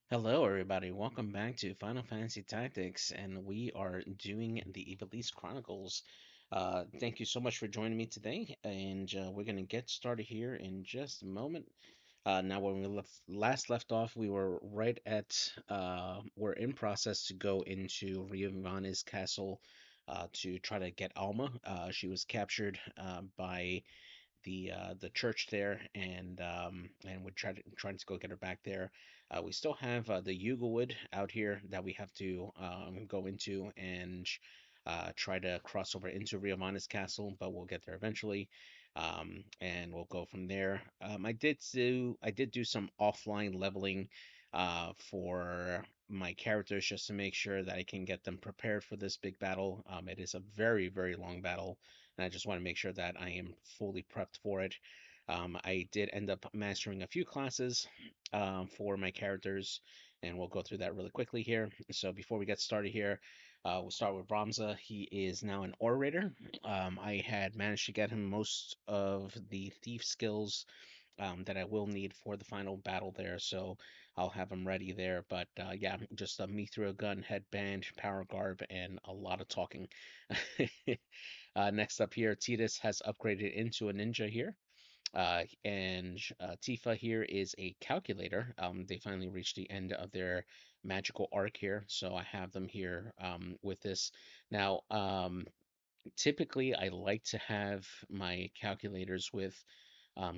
Hello, everybody. Welcome back to Final Fantasy Tactics, and we are doing the Ivalice Chronicles. Thank you so much for joining me today, and we're going to get started here in just a moment. Now, when we last left off, we were right at we're in process to go into Riovanna's castle to try to get Alma. She was captured by the church there, and we're trying to go get her back there. We still have the Yugawood out here that we have to go into and try to cross over into Riovanna's castle, but we'll get there eventually. And we'll go from there. I did do some offline leveling for my characters just to make sure that I can get them prepared for this big battle. It is a very, very long battle, and I just want to make sure that I am fully prepped for it. I did end up mastering a few classes for my characters, and we'll go through that really quickly here. So before we get started here, we'll start with Brahmza. He is now an orator. I had managed to get him most of the thief skills that I will need for the final battle there, so I'll have him ready there. But yeah, just me through a gun, headband, power garb, and a lot of talking. Next up here, Titus has upgraded into a ninja here. And Tifa here is a calculator. They finally reached the end of their magical arc here, so I have them here with this. Now, typically, I like to have my calculators with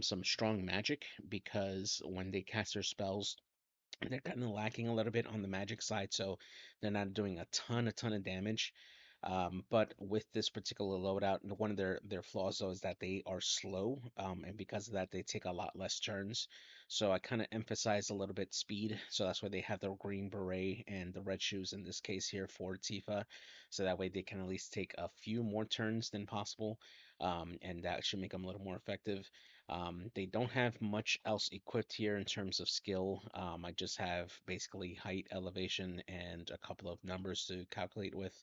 some strong magic because when they cast their spells, they're kind of lacking a little bit on the magic side, so they're not doing a ton of damage. But with this particular loadout, one of their flaws though is that they are slow, and because of that, they take a lot less turns. So I kind of emphasize a little bit speed, so that's why they have the green beret and the red shoes in this case here for Tifa, so that way they can at least take a few more turns than possible, and that should make them a little more effective. They don't have much else equipped here in terms of skill. I just have basically height, elevation, and a couple of numbers to calculate with.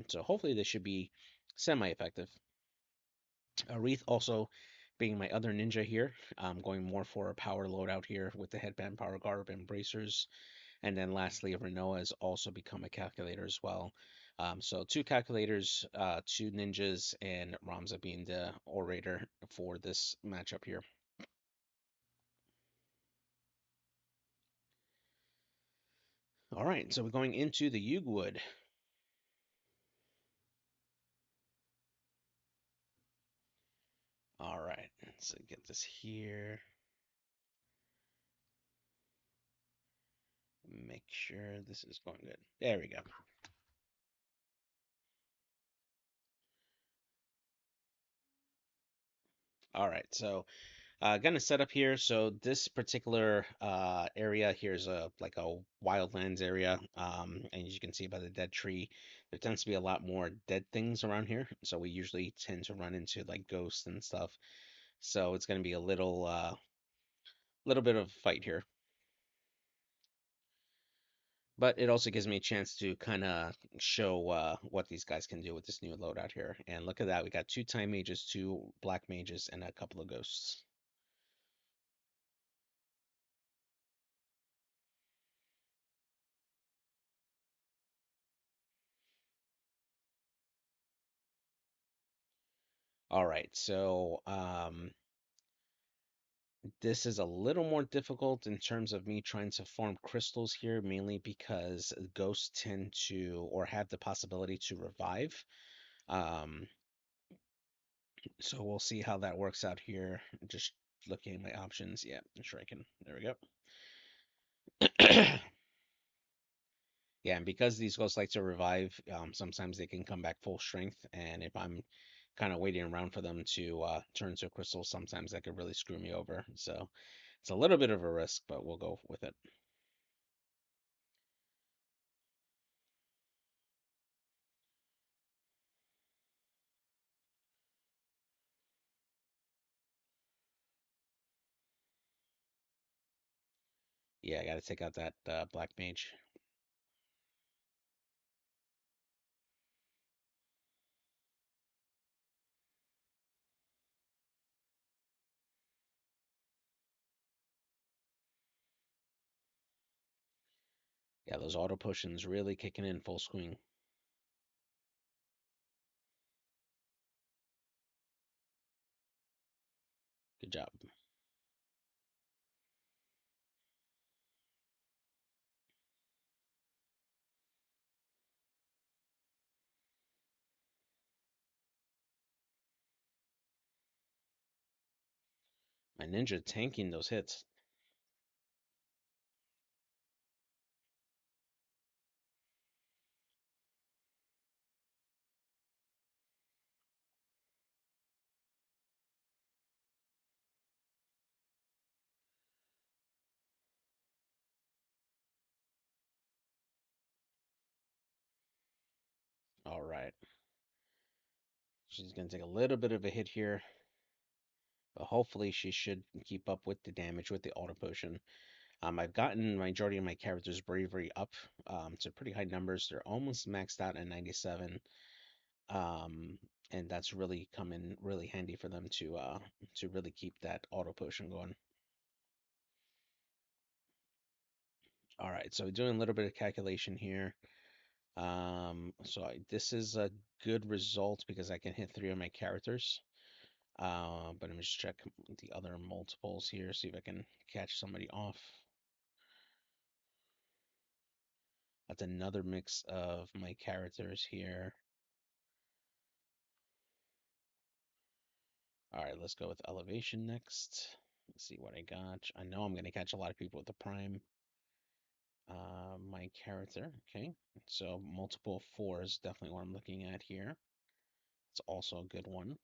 So hopefully this should be semi-effective. Wreath also being my other ninja here, going more for a power loadout here with the headband, power garb, and bracers. And then lastly, Renoa has also become a calculator as well. So two calculators, two ninjas, and Ramza being the orator for this matchup here. All right, so we're going into the Yugwood. All right, so get this here. Make sure this is going good. There we go. All right, so gonna set up here. So this particular area here is a like a wildlands area, and as you can see by the dead tree, there tends to be a lot more dead things around here. So we usually tend to run into like ghosts and stuff. So it's gonna be a little bit of a fight here. But it also gives me a chance to kind of show what these guys can do with this new loadout here. And look at that, we got two time mages, two black mages, and a couple of ghosts. All right, so this is a little more difficult in terms of me trying to farm crystals here, mainly because ghosts tend to or have the possibility to revive. Um, so we'll see how that works out here. Just looking at my options. Yeah, sure I can. There we go. Yeah, and because these ghosts like to revive, sometimes they can come back full strength, and if I'm kind of waiting around for them to turn to a crystal, sometimes that could really screw me over. So it's a little bit of a risk, but we'll go with it. Yeah, I got to take out that black mage. Yeah, those auto potions really kicking in full swing. Good job. My ninja tanking those hits. All right. She's going to take a little bit of a hit here, but hopefully she should keep up with the damage with the auto potion. I've gotten majority of my characters' bravery up to pretty high numbers. They're almost maxed out at 97, um, and that's really come in really handy for them to really keep that auto potion going. All right, so doing a little bit of calculation here. This is a good result because I can hit three of my characters. But let me just check the other multiples here, see if I can catch somebody off. That's another mix of my characters here. All right, let's go with elevation next. Let's see what I got. I know I'm going to catch a lot of people with the prime. My character, okay. So multiple fours, definitely what I'm looking at here. It's also a good one.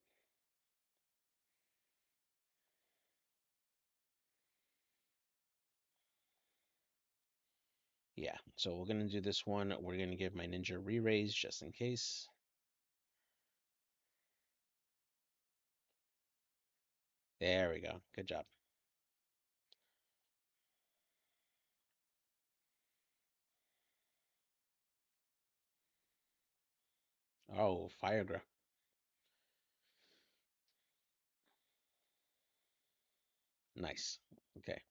Yeah, so we're going to do this one. We're going to give my ninja re-raise just in case. There we go. Good job. Oh, Firegra. Nice. Okay.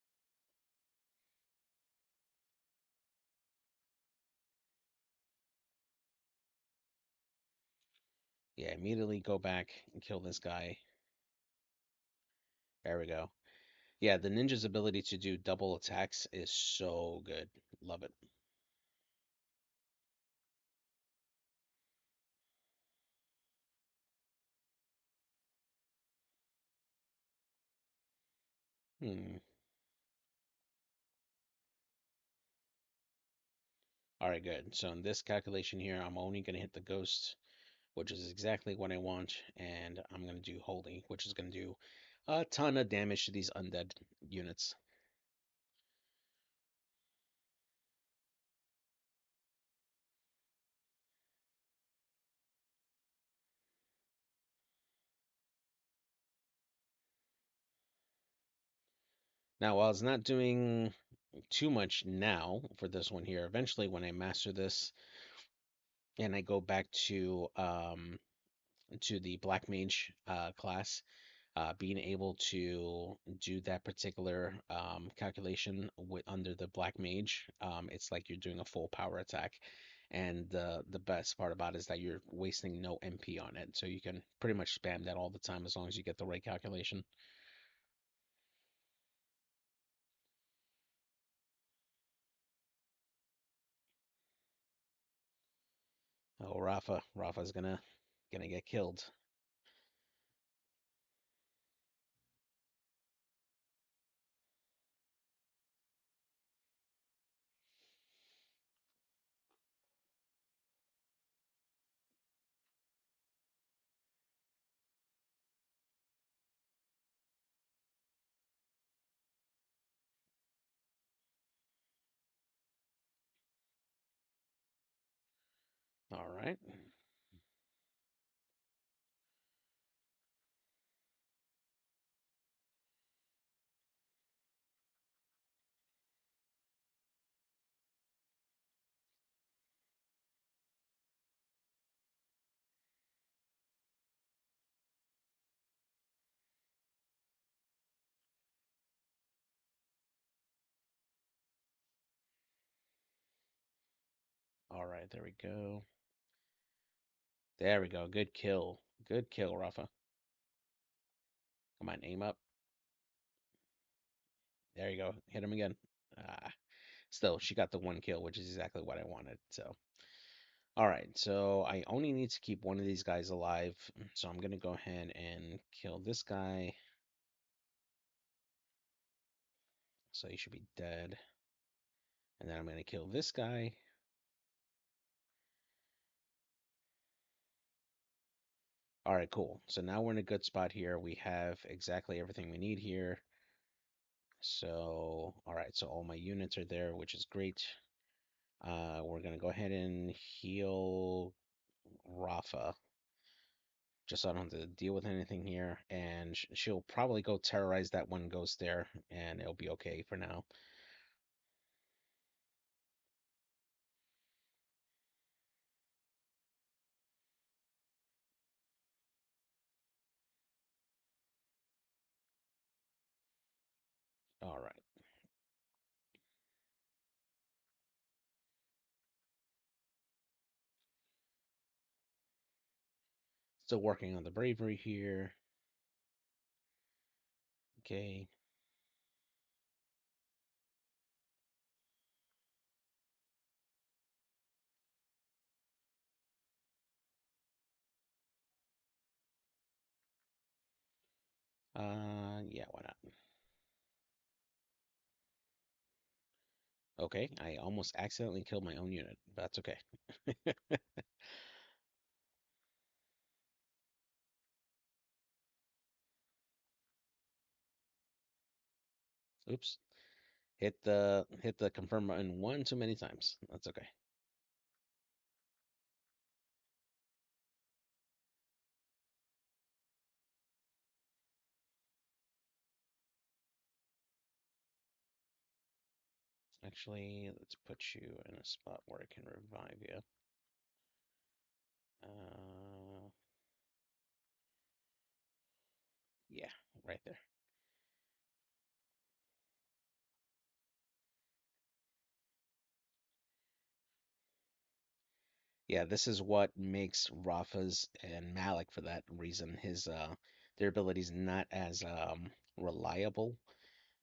Yeah, immediately go back and kill this guy. There we go. Yeah, the ninja's ability to do double attacks is so good. Love it. Hmm. All right, good. So in this calculation here, I'm only going to hit the ghost, which is exactly what I want, and I'm going to do holy, which is going to do a ton of damage to these undead units. Now, while it's not doing too much now for this one here, eventually when I master this and I go back to the black mage class, being able to do that particular calculation with under the black mage, it's like you're doing a full power attack. And the best part about it is that you're wasting no MP on it, so you can pretty much spam that all the time as long as you get the right calculation. Oh, Rafa's gonna get killed. All right. right, there we go. There we go. Good kill. Good kill, Rafa. Come on, aim up. There you go. Hit him again. Ah, still, she got the one kill, which is exactly what I wanted. So, all right. So I only need to keep one of these guys alive. So I'm gonna go ahead and kill this guy. So he should be dead. And then I'm gonna kill this guy. All right, cool. So now we're in a good spot here. We have exactly everything we need here. So, all right. So all my units are there, which is great. We're gonna go ahead and heal Rafa, just so I don't have to deal with anything here. And she'll probably go terrorize that one ghost there, and it'll be okay for now. All right. Still working on the bravery here. Okay. Yeah, why not? Okay, I almost accidentally killed my own unit, but that's okay. Oops. Hit the confirm button one too many times. That's okay. Actually, let's put you in a spot where I can revive you. Uh, yeah, right there. Yeah, this is what makes Rafa's and Malik for that reason. His their abilities not as reliable,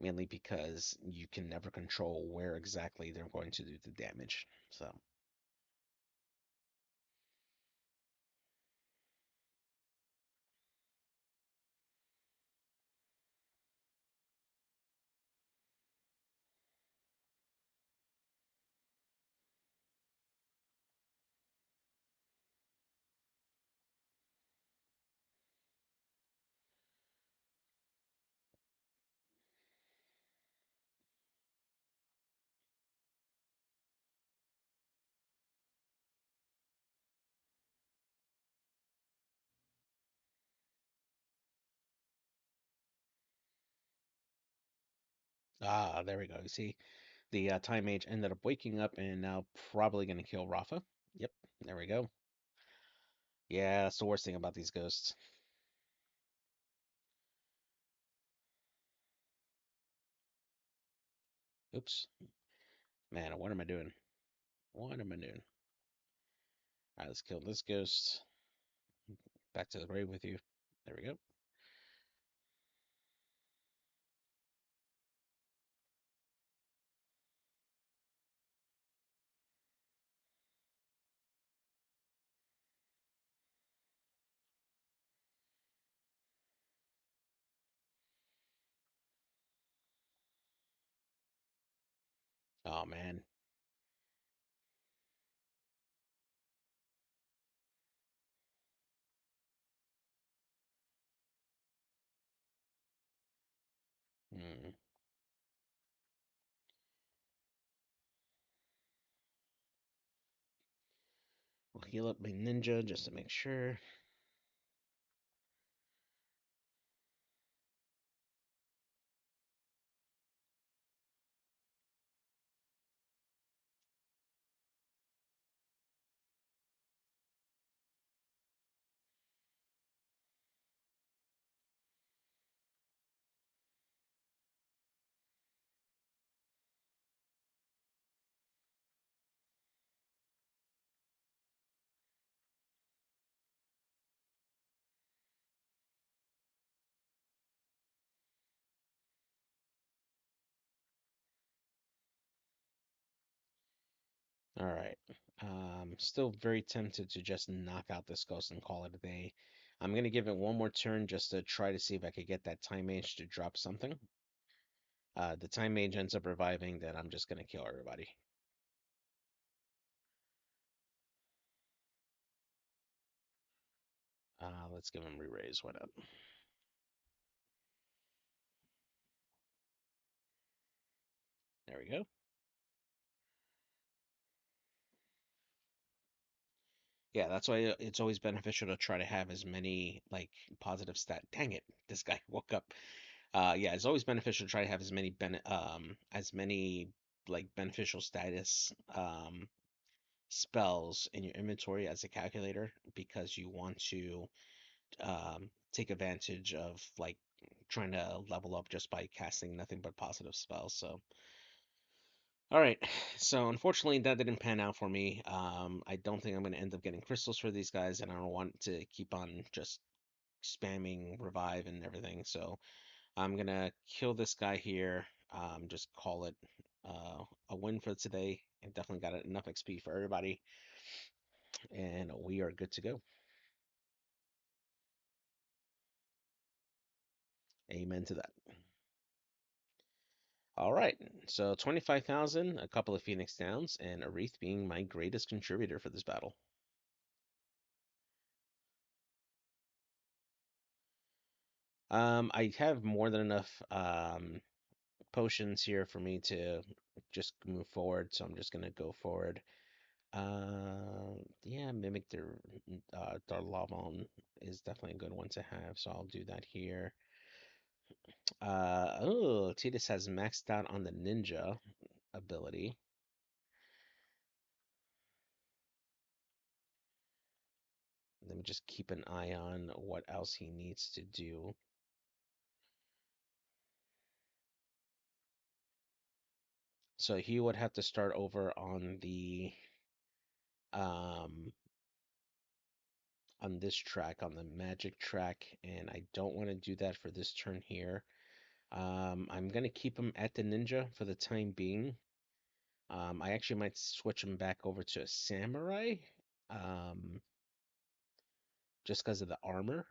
mainly because you can never control where exactly they're going to do the damage. So, there we go. You see, the Time Mage ended up waking up and now probably going to kill Rafa. Yep, there we go. Yeah, that's the worst thing about these ghosts. Oops. Man, what am I doing? What am I doing? All right, let's kill this ghost. Back to the grave with you. There we go. Oh, man. Hmm. We'll heal up my ninja just to make sure. All right. Still very tempted to just knock out this ghost and call it a day. I'm gonna give it one more turn just to try to see if I could get that time mage to drop something. The time mage ends up reviving, then I'm just gonna kill everybody. Let's give him re-raise. Why not? There we go. Yeah, that's why it's always beneficial to try to have as many like positive stat. Dang it, this guy woke up. Yeah, it's always beneficial to try to have as many like beneficial status spells in your inventory as a calculator because you want to take advantage of like trying to level up just by casting nothing but positive spells. So, all right. So unfortunately, that didn't pan out for me. I don't think I'm going to end up getting crystals for these guys, and I don't want to keep on just spamming revive and everything. So I'm gonna kill this guy here. Just call it a win for today. I definitely got enough XP for everybody, and we are good to go. Amen to that. All right, so 25,000, a couple of Phoenix Downs, and Aerith being my greatest contributor for this battle. I have more than enough potions here for me to just move forward, so I'm just gonna go forward. Yeah, Mimic Darlavon is definitely a good one to have, so I'll do that here. Oh, Titus has maxed out on the ninja ability. Let me just keep an eye on what else he needs to do. So he would have to start over um on this track, on the magic track, and I don't want to do that for this turn here. I'm gonna keep him at the ninja for the time being. I actually might switch him back over to a samurai, um, just because of the armor.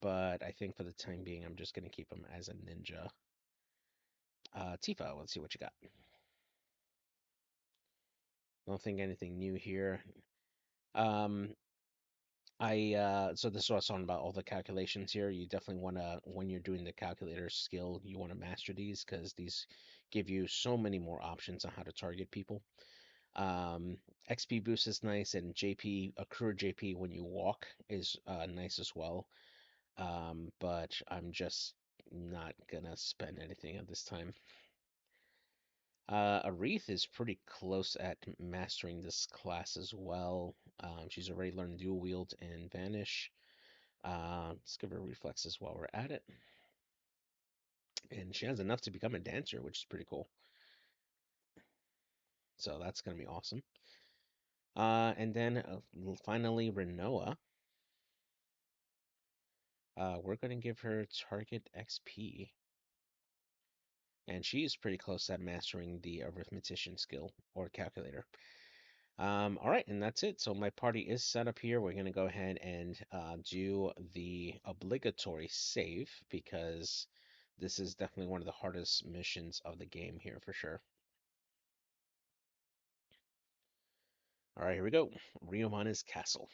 But I think for the time being, I'm just gonna keep him as a ninja. Tifa, let's see what you got. Don't think anything new here. Um, so this is what I was talking about, all the calculations here. You definitely want to, when you're doing the calculator skill, you want to master these because these give you so many more options on how to target people. Um, XP boost is nice, and JP, accrued JP when you walk is nice as well. But I'm just not gonna spend anything at this time. Aerith is pretty close at mastering this class as well. She's already learned dual wield and vanish. Let's give her reflexes while we're at it. And she has enough to become a dancer, which is pretty cool. So that's gonna be awesome. And then finally, Renoa. We're gonna give her target XP. And she's pretty close at mastering the arithmetician skill or calculator. All right, and that's it. So my party is set up here. We're gonna go ahead and do the obligatory save because this is definitely one of the hardest missions of the game here for sure. All right, here we go. Riomana's castle.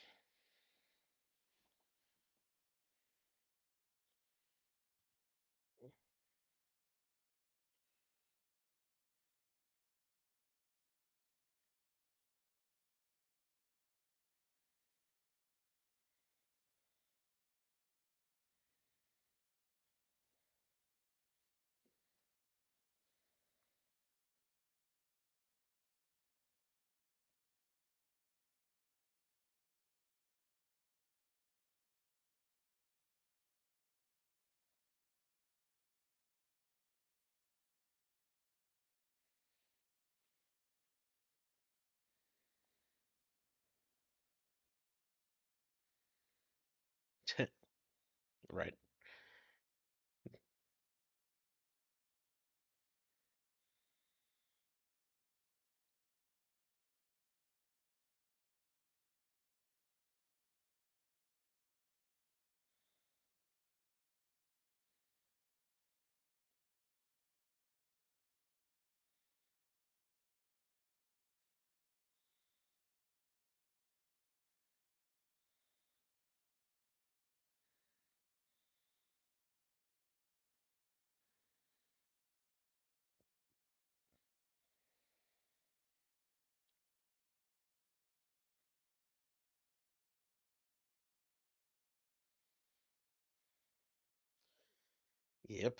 Right. Yep.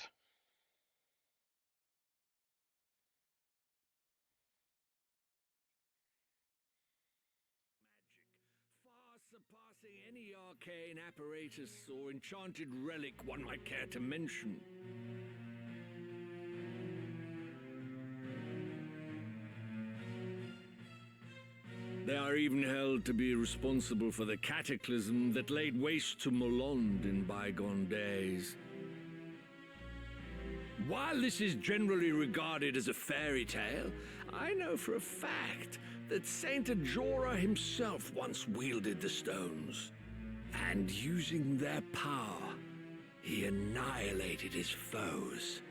Far surpassing any arcane apparatus or enchanted relic one might care to mention. They are even held to be responsible for the cataclysm that laid waste to Molond in bygone days. While this is generally regarded as a fairy tale, I know for a fact that Saint Ajora himself once wielded the stones. And using their power, he annihilated his foes.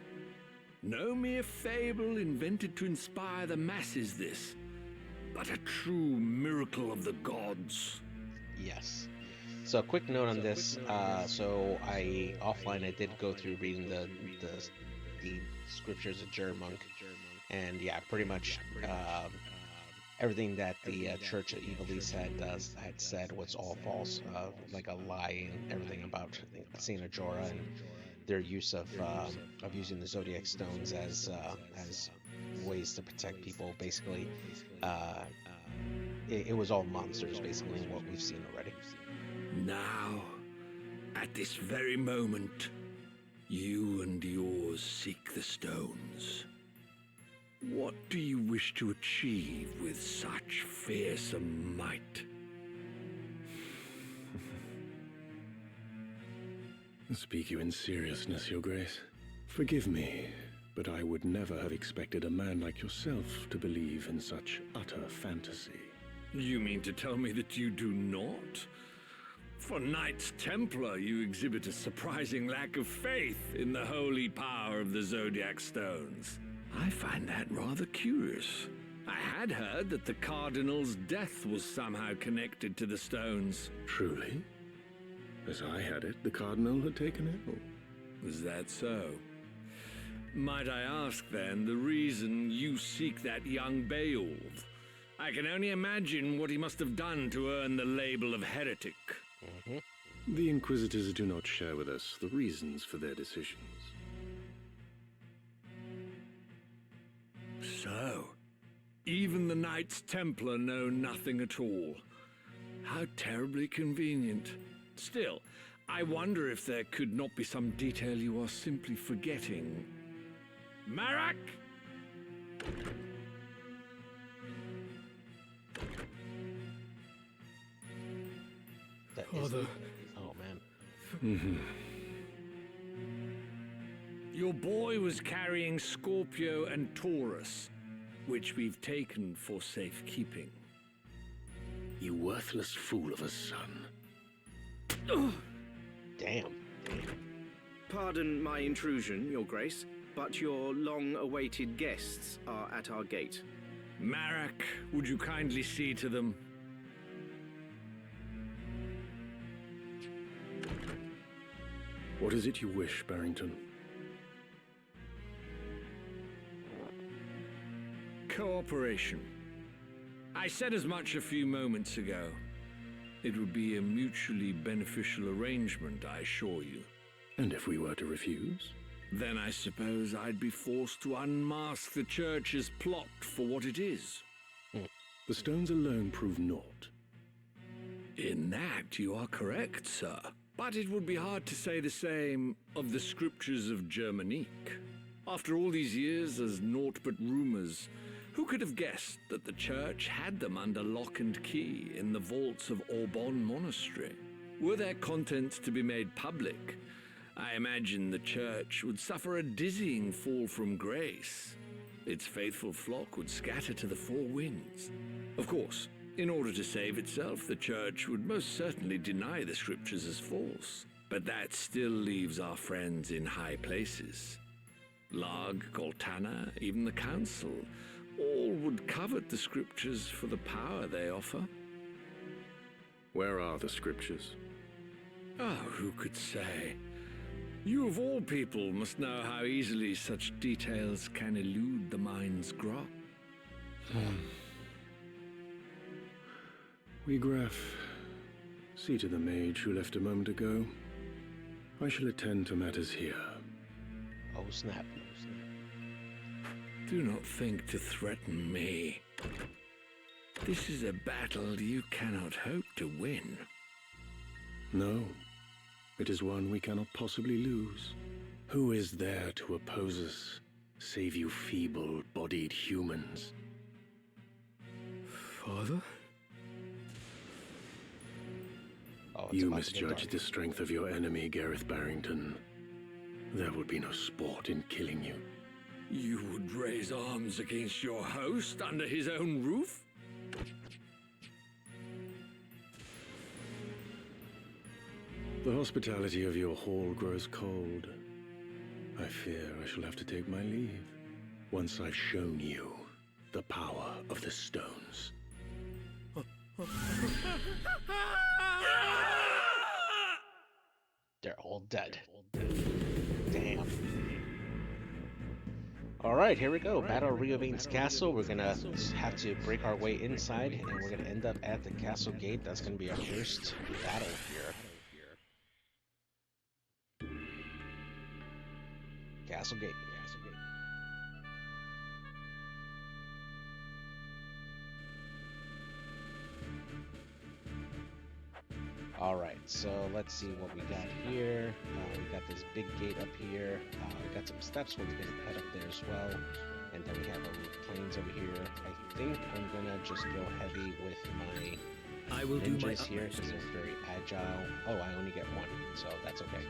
No mere fable invented to inspire the masses, this, but a true miracle of the gods. Yes. So a quick note on this. So I offline I did go through reading the scriptures of Jermonk, and yeah, pretty much everything that the Church of Evilise had said was all false, like a lie and everything about Saint Ajora and their use of using the zodiac stones as ways to protect people. Basically, it was all monsters, basically, in what we've seen already. Now, at this very moment, you and yours seek the stones. What do you wish to achieve with such fearsome might? Speak you in seriousness, Your Grace. Forgive me, but I would never have expected a man like yourself to believe in such utter fantasy. You mean to tell me that you do not? For Knights Templar, you exhibit a surprising lack of faith in the holy power of the Zodiac Stones. I find that rather curious. I had heard that the Cardinal's death was somehow connected to the stones. Truly? As I had it, the Cardinal had taken ill. Was that so? Might I ask, then, the reason you seek that young Beowulf? I can only imagine what he must have done to earn the label of heretic. The Inquisitors do not share with us the reasons for their decisions. So, even the Knights Templar know nothing at all. How terribly convenient. Still, I wonder if there could not be some detail you are simply forgetting. Marak! Father. Oh, man. Your boy was carrying Scorpio and Taurus, which we've taken for safekeeping. You worthless fool of a son. Damn. Pardon my intrusion, Your Grace, but your long-awaited guests are at our gate. Marak, would you kindly see to them? What is it you wish, Barrington? Cooperation. I said as much a few moments ago. It would be a mutually beneficial arrangement, I assure you. And if we were to refuse? Then I suppose I'd be forced to unmask the Church's plot for what it is. The stones alone prove naught. In that you are correct, sir. But it would be hard to say the same of the scriptures of Germanique. After all these years as naught but rumors, who could have guessed that the Church had them under lock and key in the vaults of Aubonne Monastery? Were their contents to be made public, I imagine the Church would suffer a dizzying fall from grace. Its faithful flock would scatter to the four winds. Of course, in order to save itself, the Church would most certainly deny the scriptures as false. But that still leaves our friends in high places. Larg, Goltana, even the Council, all would covet the scriptures for the power they offer. Where are the scriptures? Oh, who could say? You of all people must know how easily such details can elude the mind's grasp. Wiegraf, see to the mage who left a moment ago. I shall attend to matters here. snap. Do not think to threaten me. This is a battle you cannot hope to win. No, it is one we cannot possibly lose. Who is there to oppose us, save you feeble-bodied humans? Father? Oh, it's You about to get misjudged dark. the strength of your enemy, Gareth Barrington. There would be no sport in killing you. You would raise arms against your host under his own roof? The hospitality of your hall grows cold. I fear I shall have to take my leave, once I've shown you the power of the stones. They're all dead. Damn. Alright, here we go. Battle of Riovane's castle. We're gonna have to break our way inside, and we're gonna end up at the castle gate. That's gonna be our first battle here. Castle gate. Alright, so let's see what we got here. We got this big gate up here. We got some steps we're gonna head up there as well. And then we have a little plains over here. I think I'm gonna just go heavy with my I will do my ninjas here utmost. because they're very agile. Oh, I only get one, so that's okay.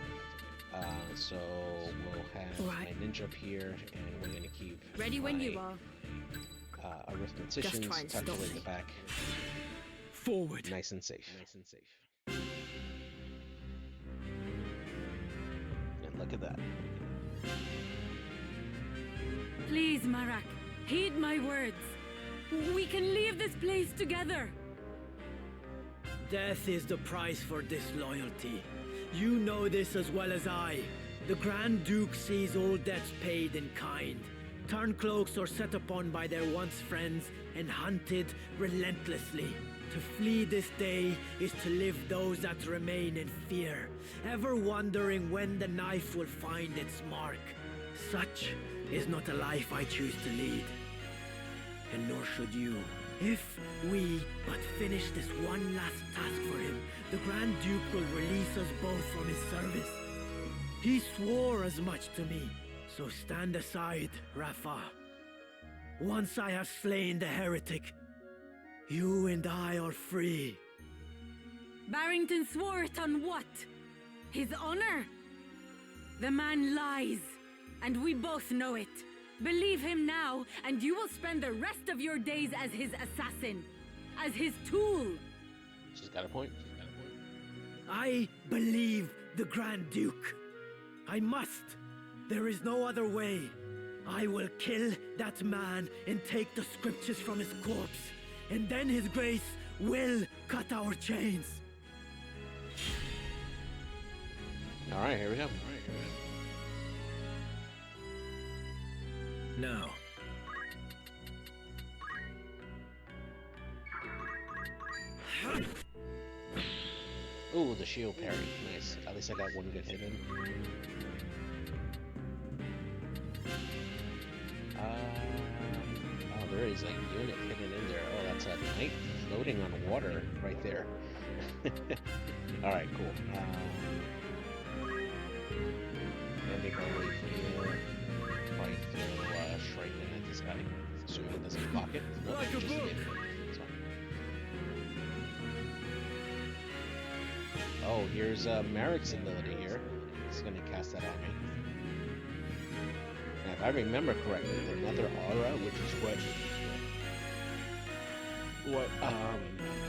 So we'll have Right. my ninja up here, and we're gonna keep Ready when you my, are. arithmeticians try and tucked stop away in me. the back, Forward. nice and safe. And look at that. Please, Marak, heed my words. We can leave this place together. Death is the price for disloyalty. You know this as well as I. The Grand Duke sees all debts paid in kind. Turncloaks are set upon by their once friends and hunted relentlessly. To flee this day is to live those that remain in fear, ever wondering when the knife will find its mark. Such is not a life I choose to lead. And nor should you. If we but finish this one last task for him, the Grand Duke will release us both from his service. He swore as much to me, so stand aside, Rafa. Once I have slain the heretic, you and I are free. Barrington swore it on what? His honor? The man lies, and we both know it. Believe him now, and you will spend the rest of your days as his assassin, as his tool. She's got a point. I believe the Grand Duke. I must. There is no other way. I will kill that man and take the scriptures from his corpse. And then his grace will cut our chains. Alright, here we go. Now. Ooh, the shield parry. Nice. At least I got one good hit in. Oh, there is a unit hidden in there. Oh, that's a knight floating on water right there. Alright, cool. And they probably feel Shrieking at this guy. Assuming it doesn't block it. Nope, Like a just book. hit it. That's fine. Oh, here's Marek's ability here. He's gonna cast that on me. Now, if I remember correctly, the Nether Aura, which is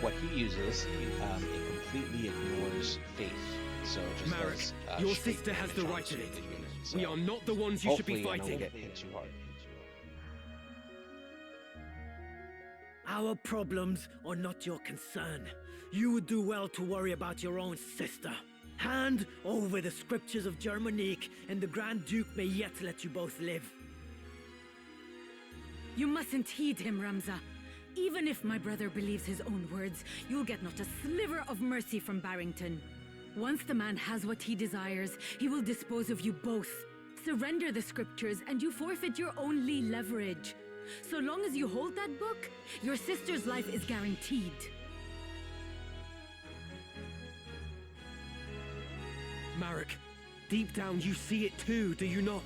what he uses, it completely ignores faith. So it just Marek, does, your straight sister has the damage on right to straight it. units. We So are not the ones you should be hopefully I fighting. don't get hit too hard. Our problems are not your concern. You would do well to worry about your own sister. Hand over the scriptures of Germanique, and the Grand Duke may yet let you both live. You mustn't heed him, Ramza. Even if my brother believes his own words, you'll get not a sliver of mercy from Barrington. Once the man has what he desires, he will dispose of you both. Surrender the scriptures and you forfeit your only leverage. So long as you hold that book, your sister's life is guaranteed. Marek, deep down you see it too, do you not?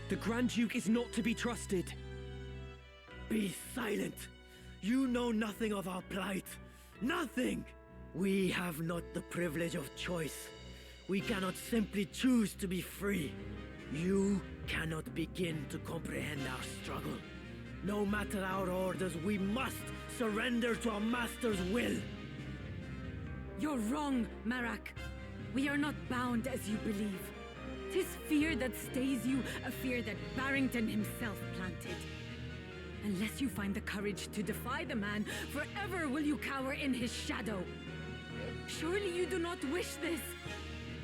The Grand Duke is not to be trusted. Be silent. You know nothing of our plight. Nothing! We have not the privilege of choice. We cannot simply choose to be free. You cannot begin to comprehend our struggle. No matter our orders, we must surrender to our master's will. You're wrong, Marak. We are not bound as you believe. 'Tis fear that stays you, a fear that Barrington himself planted. Unless you find the courage to defy the man, forever will you cower in his shadow. Surely you do not wish this.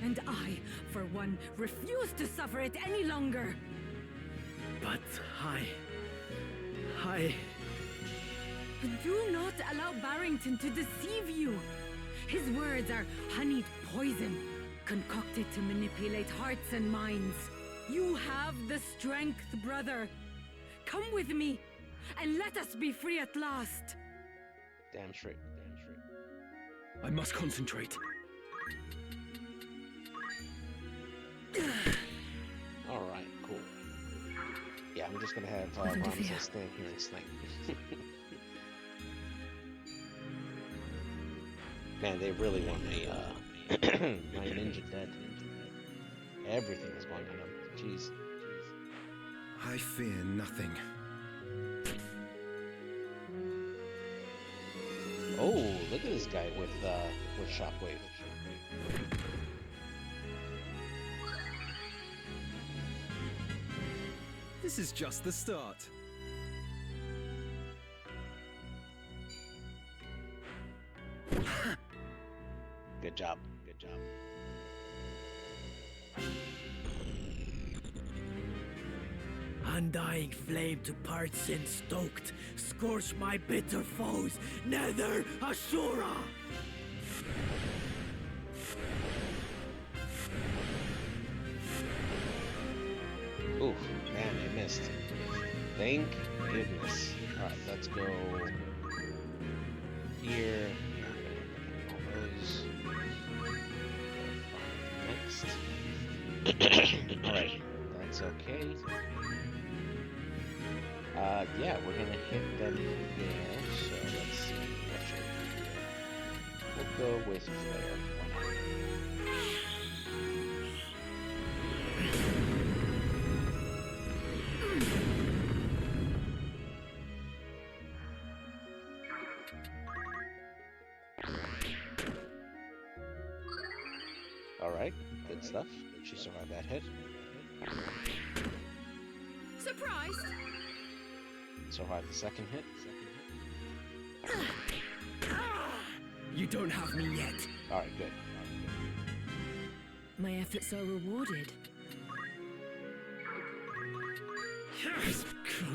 And I, for one, refuse to suffer it any longer. But I... Do not allow Barrington to deceive you. His words are honeyed poison, concocted to manipulate hearts and minds. You have the strength, brother. Come with me, and let us be free at last. Damn straight. Damn straight. I must concentrate. All right, cool. Yeah, I'm just gonna have Nothing to Ramses fear. stand here and snipe. Man, they really want me, my ninja dead. Everything is going on him. Jeez. I fear nothing. Oh, look at this guy with Shockwave. This is just the start. Good job. Good job. Undying flame to part sin stoked, scorch my bitter foes, nether Ashura! Oof, man, I missed. Thank goodness. Alright, let's go here. All those. Next. Alright, that's okay. Yeah, we're gonna hit them there, so let's see. What should we do here? We'll go with Flare. Why not? Alright, good stuff. She survived that hit. Surprised? Survived the second hit. You don't have me yet. Alright, good. My efforts are rewarded. Yes!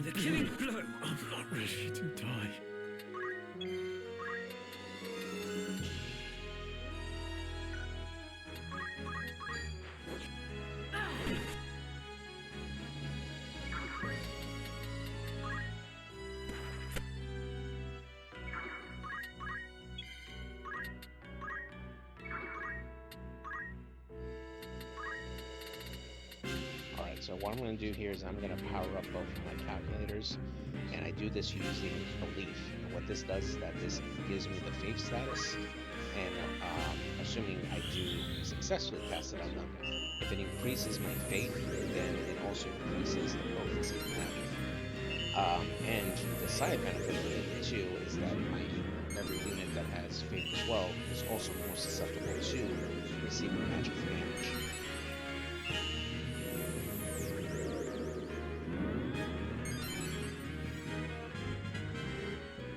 The killing blow! I'm not ready to die. Alright, so what I'm going to do here is I'm going to power up both of my calculators, and I do this using belief. And what this does is that this gives me the faith status, and assuming I do successfully cast it on them, if it increases my faith, then it also increases the potency of magic. And the side benefit of it too is that every unit that has faith 12 is also more susceptible to receiving magic damage.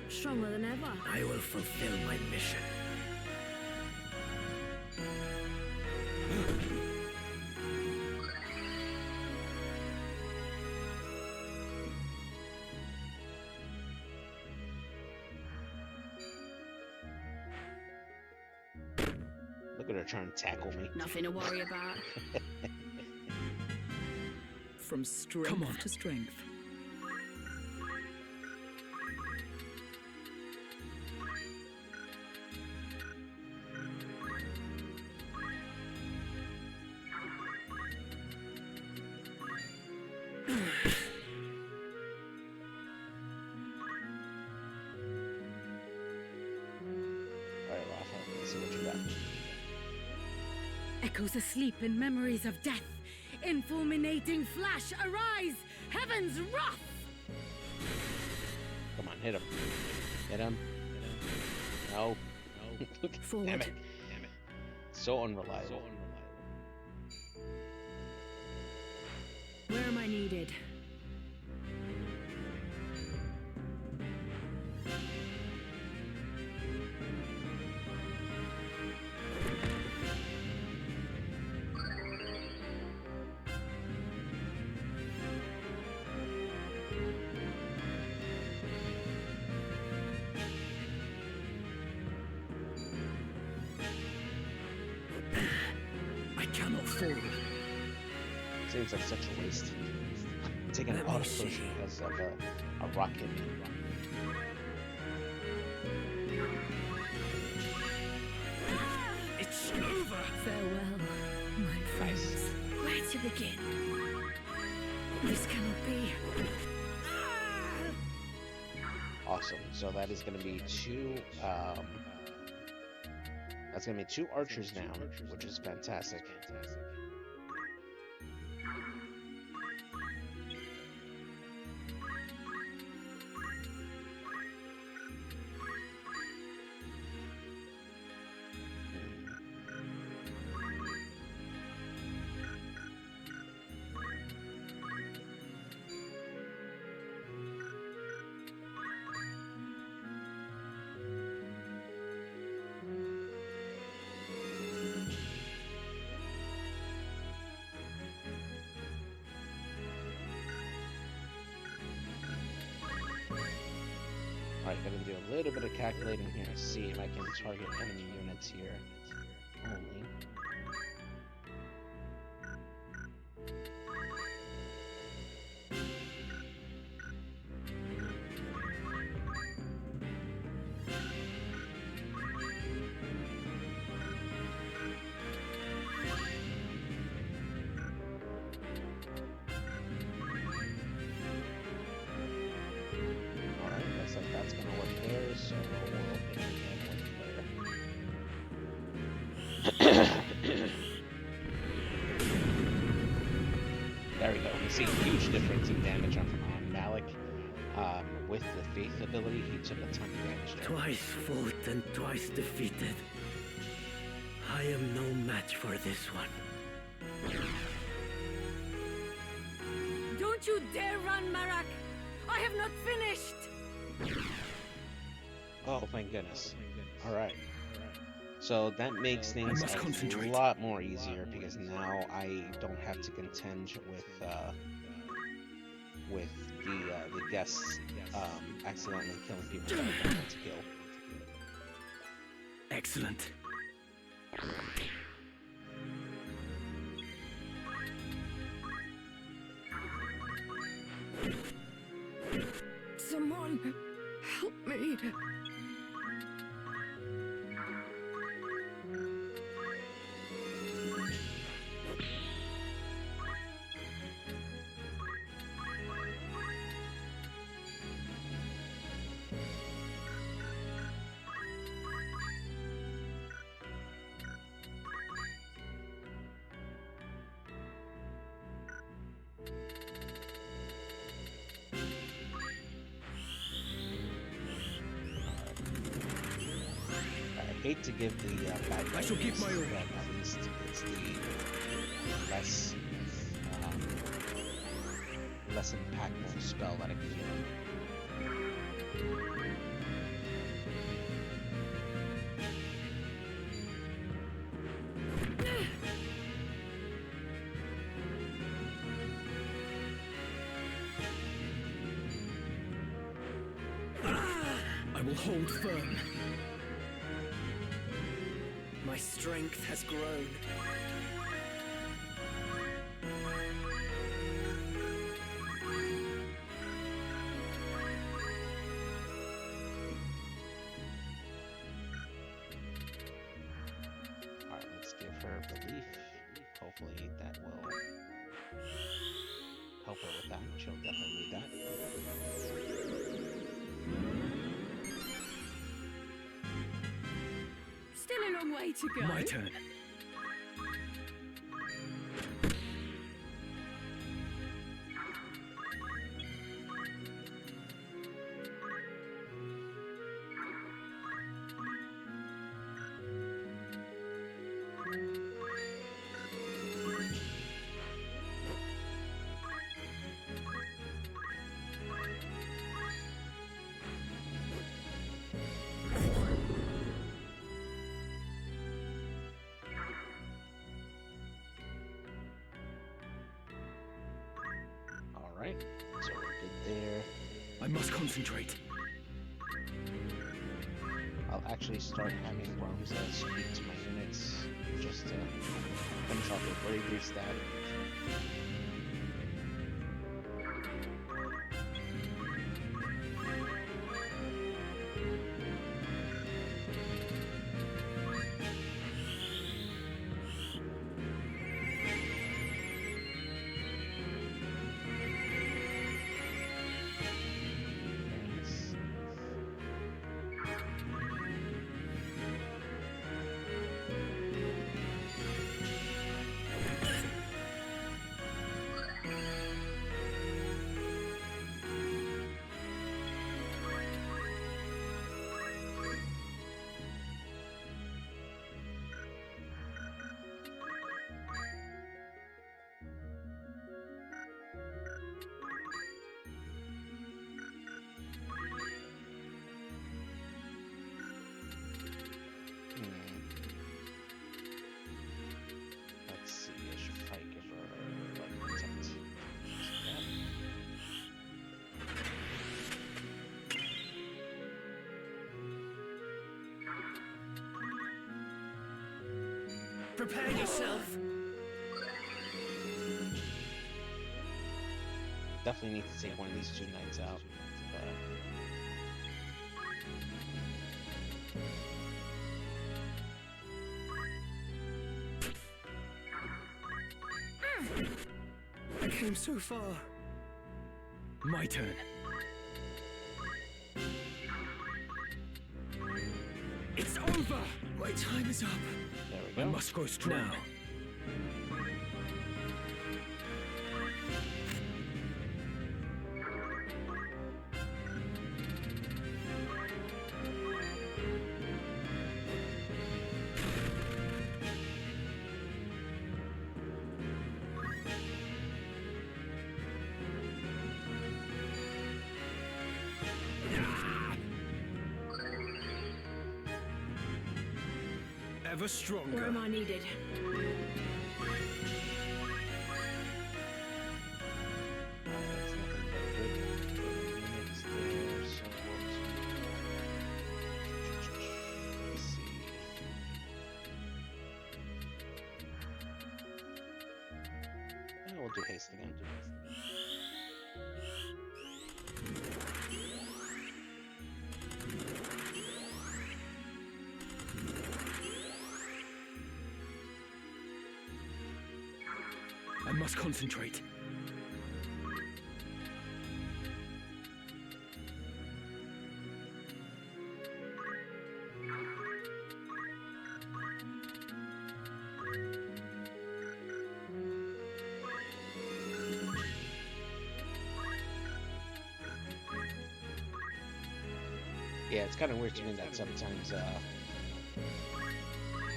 Stronger than ever. I will fulfill my mission. Look at her trying to tackle me. Nothing to worry about. from strength to strength. Alright, Rafa, let's see what you got. Echoes asleep in memories of death. In fulminating flash, arise! Heaven's wrath! Come on, hit him. Hit him. No. Forward. Damn it. So unreliable. Where am I needed? I cannot fall. Seems like such a waste. Taking an auto potion because of a rocket. It's over. Farewell, my friends. Where to begin? This cannot be. Awesome. So that is going to be two. That's going to be two archers now, which is fantastic. Alright, gonna do a little bit of calculating here to see if I can target enemy units here only. Alright, looks like that's gonna work there, so we'll pick again There we go. We see a huge difference in damage on Malik. With the Faith ability, he took a ton of damage there. Twice fought and twice defeated. I am no match for this one. Don't you dare run, Marak! I have not finished! Oh, thank goodness. Alright. So that makes things must a concentrate. lot more easier because now I don't have to contend with the guests accidentally killing people that I don't want to kill. Excellent. Someone, help me! I hate to give the bad guy I shall give my this, all. but at least it's the less impactful spell that I can do. I will hold firm. My strength has grown. go with that. She'll definitely need that. Still a long way to go. My turn. All right, so we're good there. I must concentrate. I'll actually start having Worms speak to my units just to finish off a very brief stab. Let's see, I should probably give her like protect. Prepare yourself. Definitely need to take one of these two knights out. I came so far. My turn. It's over. My time is up. There we I go. must grow strong. Now. Ever stronger. Where am I needed? That's nothing but good units there, so let's see. We'll do haste again. I must concentrate. Yeah, it's kind of weird to me that sometimes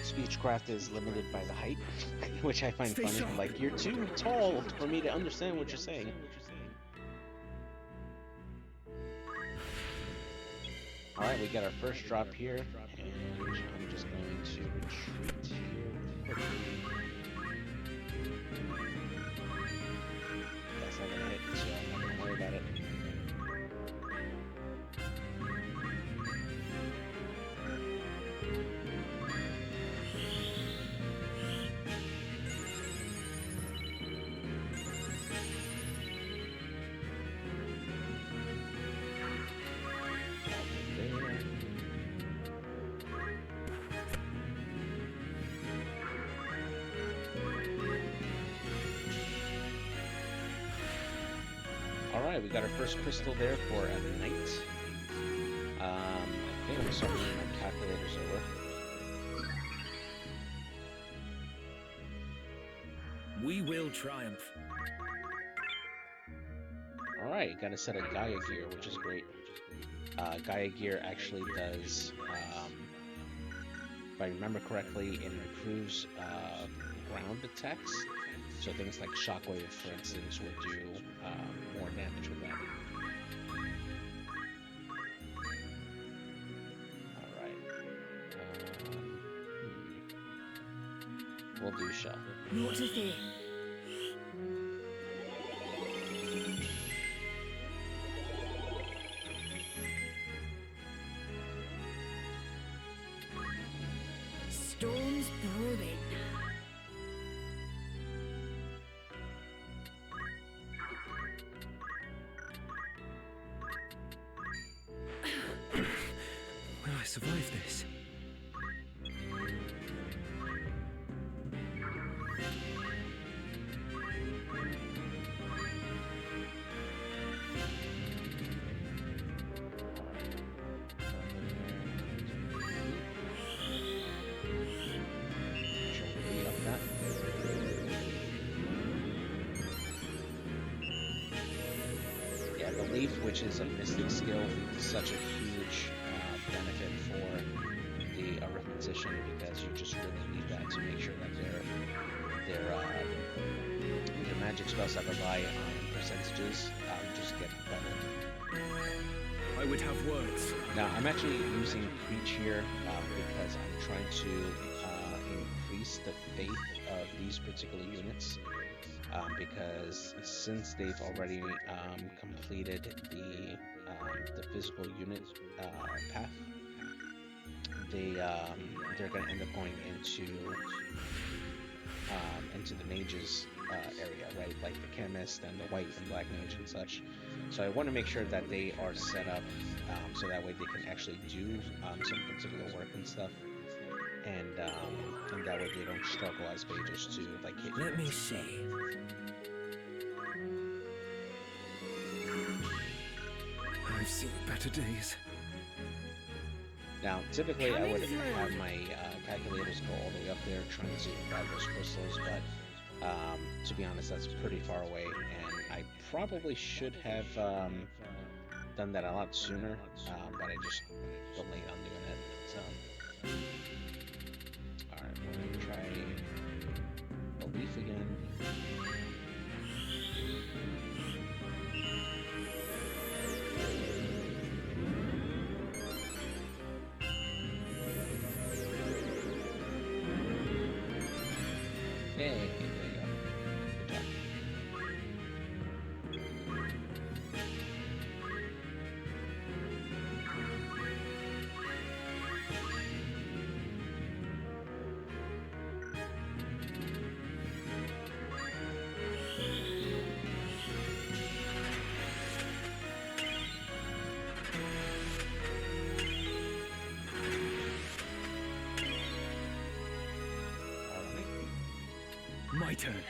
Speechcraft is limited by the height, which I find Stay funny. sharp. Like, you're too tall for me to understand what you're saying. Alright, we got our first drop here, and I'm just going to retreat here quickly. That's not gonna hit, so I'm not gonna worry about it. Alright, we got our first crystal there for a knight. I think I'm gonna start moving my calculators over. We will triumph. Alright, got a set of Gaia gear, which is great. Gaia gear actually does, if I remember correctly, it improves ground attacks. So things like Shockwave, for instance, would do more damage with that. Alright. We'll do Shell. What to say? Storms brewing. Will I survive this? Yeah, the leaf, which is a mystic skill, is such a huge benefit for the arithmetician because you just really need that to make sure that their magic spells that rely on percentages just get better. I would have words. Now, I'm actually using Preach here because I'm trying to increase the faith of these particular units. Because since they've already completed the physical unit path, they're going to end up going into the mages area, right? Like the chemist and the white and black mage and such. So I want to make sure that they are set up so that way they can actually do some particular work and stuff. And that way they don't struggle as mages to like hit. Let me see. I've seen better days. Now, typically I would Coming have through. my calculators go all the way up there trying to grab those crystals, but to be honest, that's pretty far away, and I probably should have done that a lot sooner, but I just delayed on doing it. So, alright, we're gonna try the leaf again. Yay, there you go. Good job. My turn.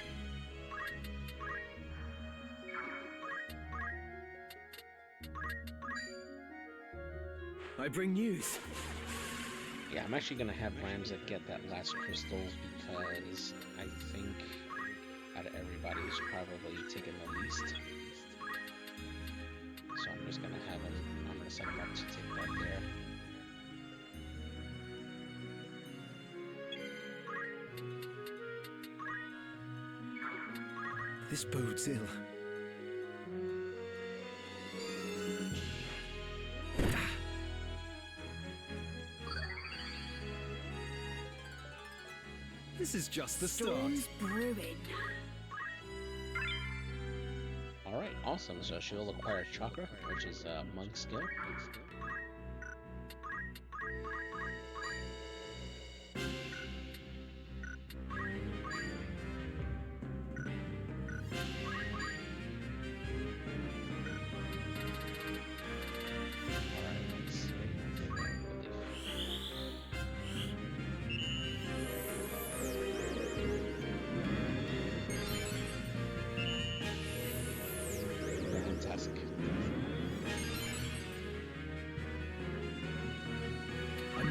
I bring news. Yeah, I'm actually gonna have Ramza get that last crystal because I think out of everybody he's probably taken the least. So I'm just gonna have him, I'm gonna set him up to take that there. This bodes ill. This is just the start. Storms brewing. Alright, awesome. So she'll acquire Chakra, which is a monk skill. Alright, let's see. Fantastic.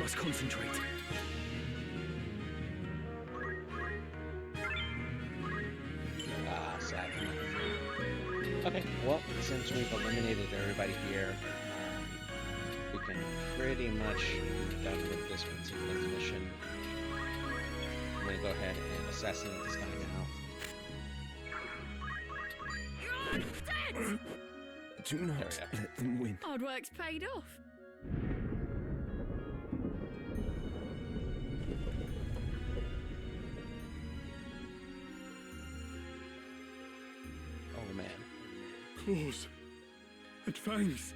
must concentrate. Ah, sad. Okay, well, since we've eliminated everybody here, we can pretty much be done with this particular mission. I'm gonna go ahead and assassinate this guy now. Do not let them win. Hard work's paid off. Oh man. Claws. And fangs.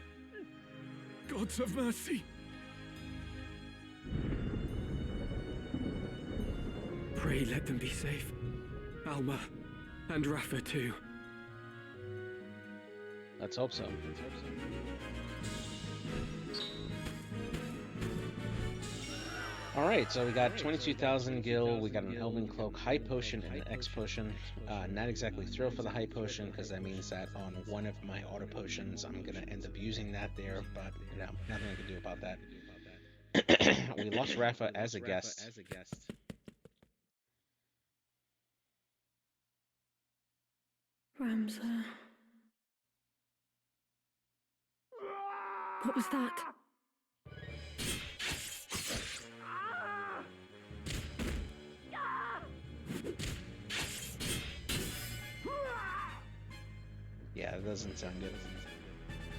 Gods have mercy. Pray let them be safe. Alma and Rafa too. Let's hope so. Alright, so we got 22,000 gil, we got an Elven Cloak, High Potion, and an X Potion. Not exactly thrilled for the High Potion, because that means that on one of my Auto Potions, I'm going to end up using that there, but, you know, nothing I can do about that. We lost Rafa as a guest. Ramza. What was that? Yeah, that doesn't sound good.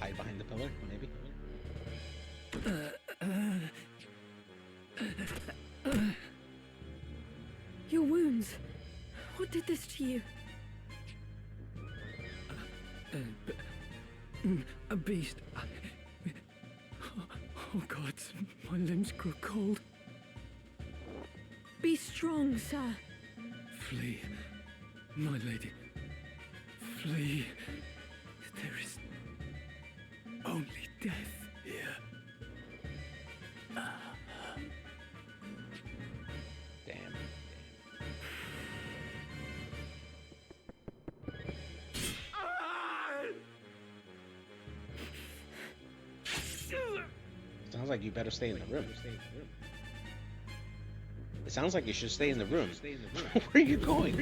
Hide behind the pillar, maybe? Your wounds. What did this to you? A beast. Oh God, my limbs grow cold. Be strong, sir. Flee, my lady. Flee. There is only death here. Damn. Sounds like you better stay in the room. It sounds like you should stay in the room. Where are you going?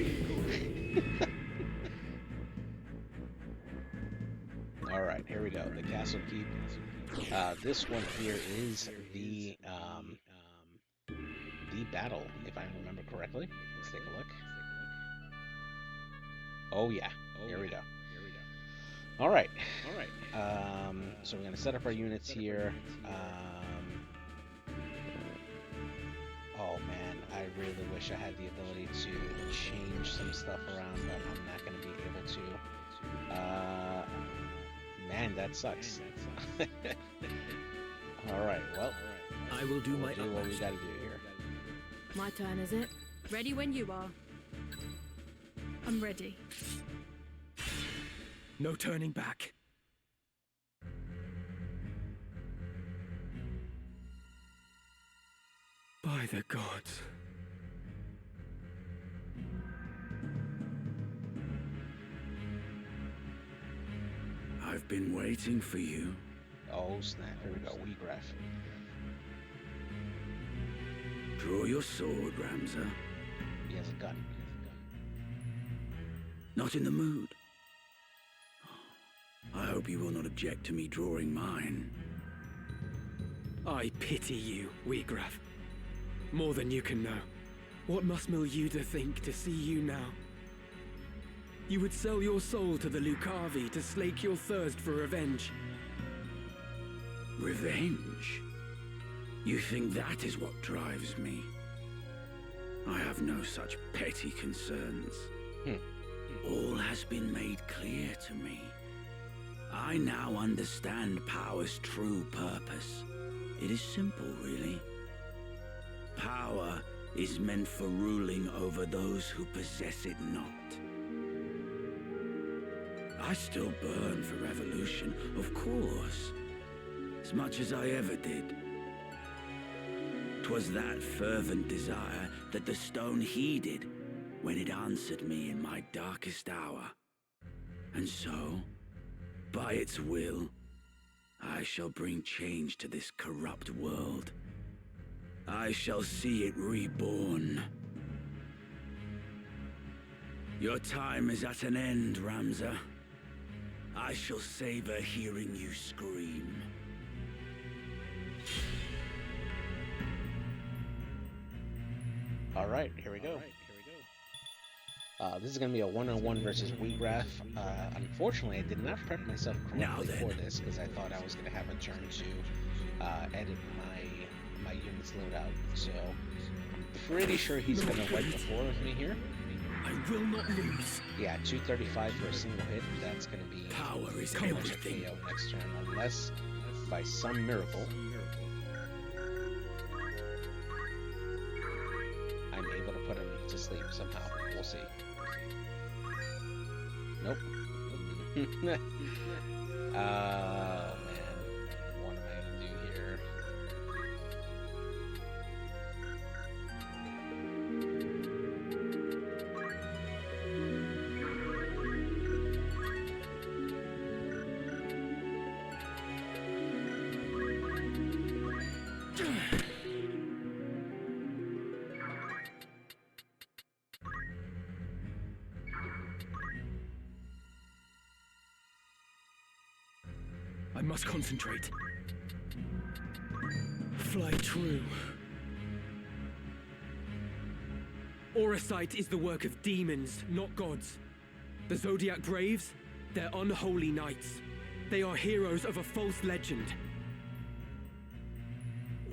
Alright, here we go. The Castle Keep. This one here is the battle, if I remember correctly. Let's take a look. Oh yeah, here we go. Alright. So we're going to set up our units here. Oh man, I really wish I had the ability to change some stuff around, but I'm not going to be able to. Man, that sucks. Alright, well, I will do my do what we got to do here. My turn, is it? Ready when you are. I'm ready. No turning back. By the gods. I've been waiting for you. Oh snap, here we go, Wiegraf. Draw your sword, Ramza. He has a gun. Not in the mood. I hope you will not object to me drawing mine. I pity you, Wiegraf. More than you can know. What must Milyuda think to see you now? You would sell your soul to the Lucavi to slake your thirst for revenge. Revenge? You think that is what drives me? I have no such petty concerns. All has been made clear to me. I now understand power's true purpose. It is simple, really. Power is meant for ruling over those who possess it not. I still burn for revolution, of course, as much as I ever did. 'Twas that fervent desire that the stone heeded when it answered me in my darkest hour. And so, by its will, I shall bring change to this corrupt world. I shall see it reborn. Your time is at an end, Ramza. I shall savor hearing you scream. All right, here we go. This is going to be a one-on-one versus Wiegraf. Unfortunately, I did not prep myself correctly for this because I thought I was going to have a turn to edit my units loadout. So I'm pretty sure he's going to wipe the floor with me here. I will not lose. Yeah, 235 for a single hit. That's going to be Power is pretty much a everything. KO next turn, unless by some miracle I'm able to put him to sleep somehow. We'll see. Nope. Oh man, what am I gonna do here? I must concentrate. Fly true. Auracite is the work of demons, not gods. The Zodiac Braves, they're unholy knights. They are heroes of a false legend.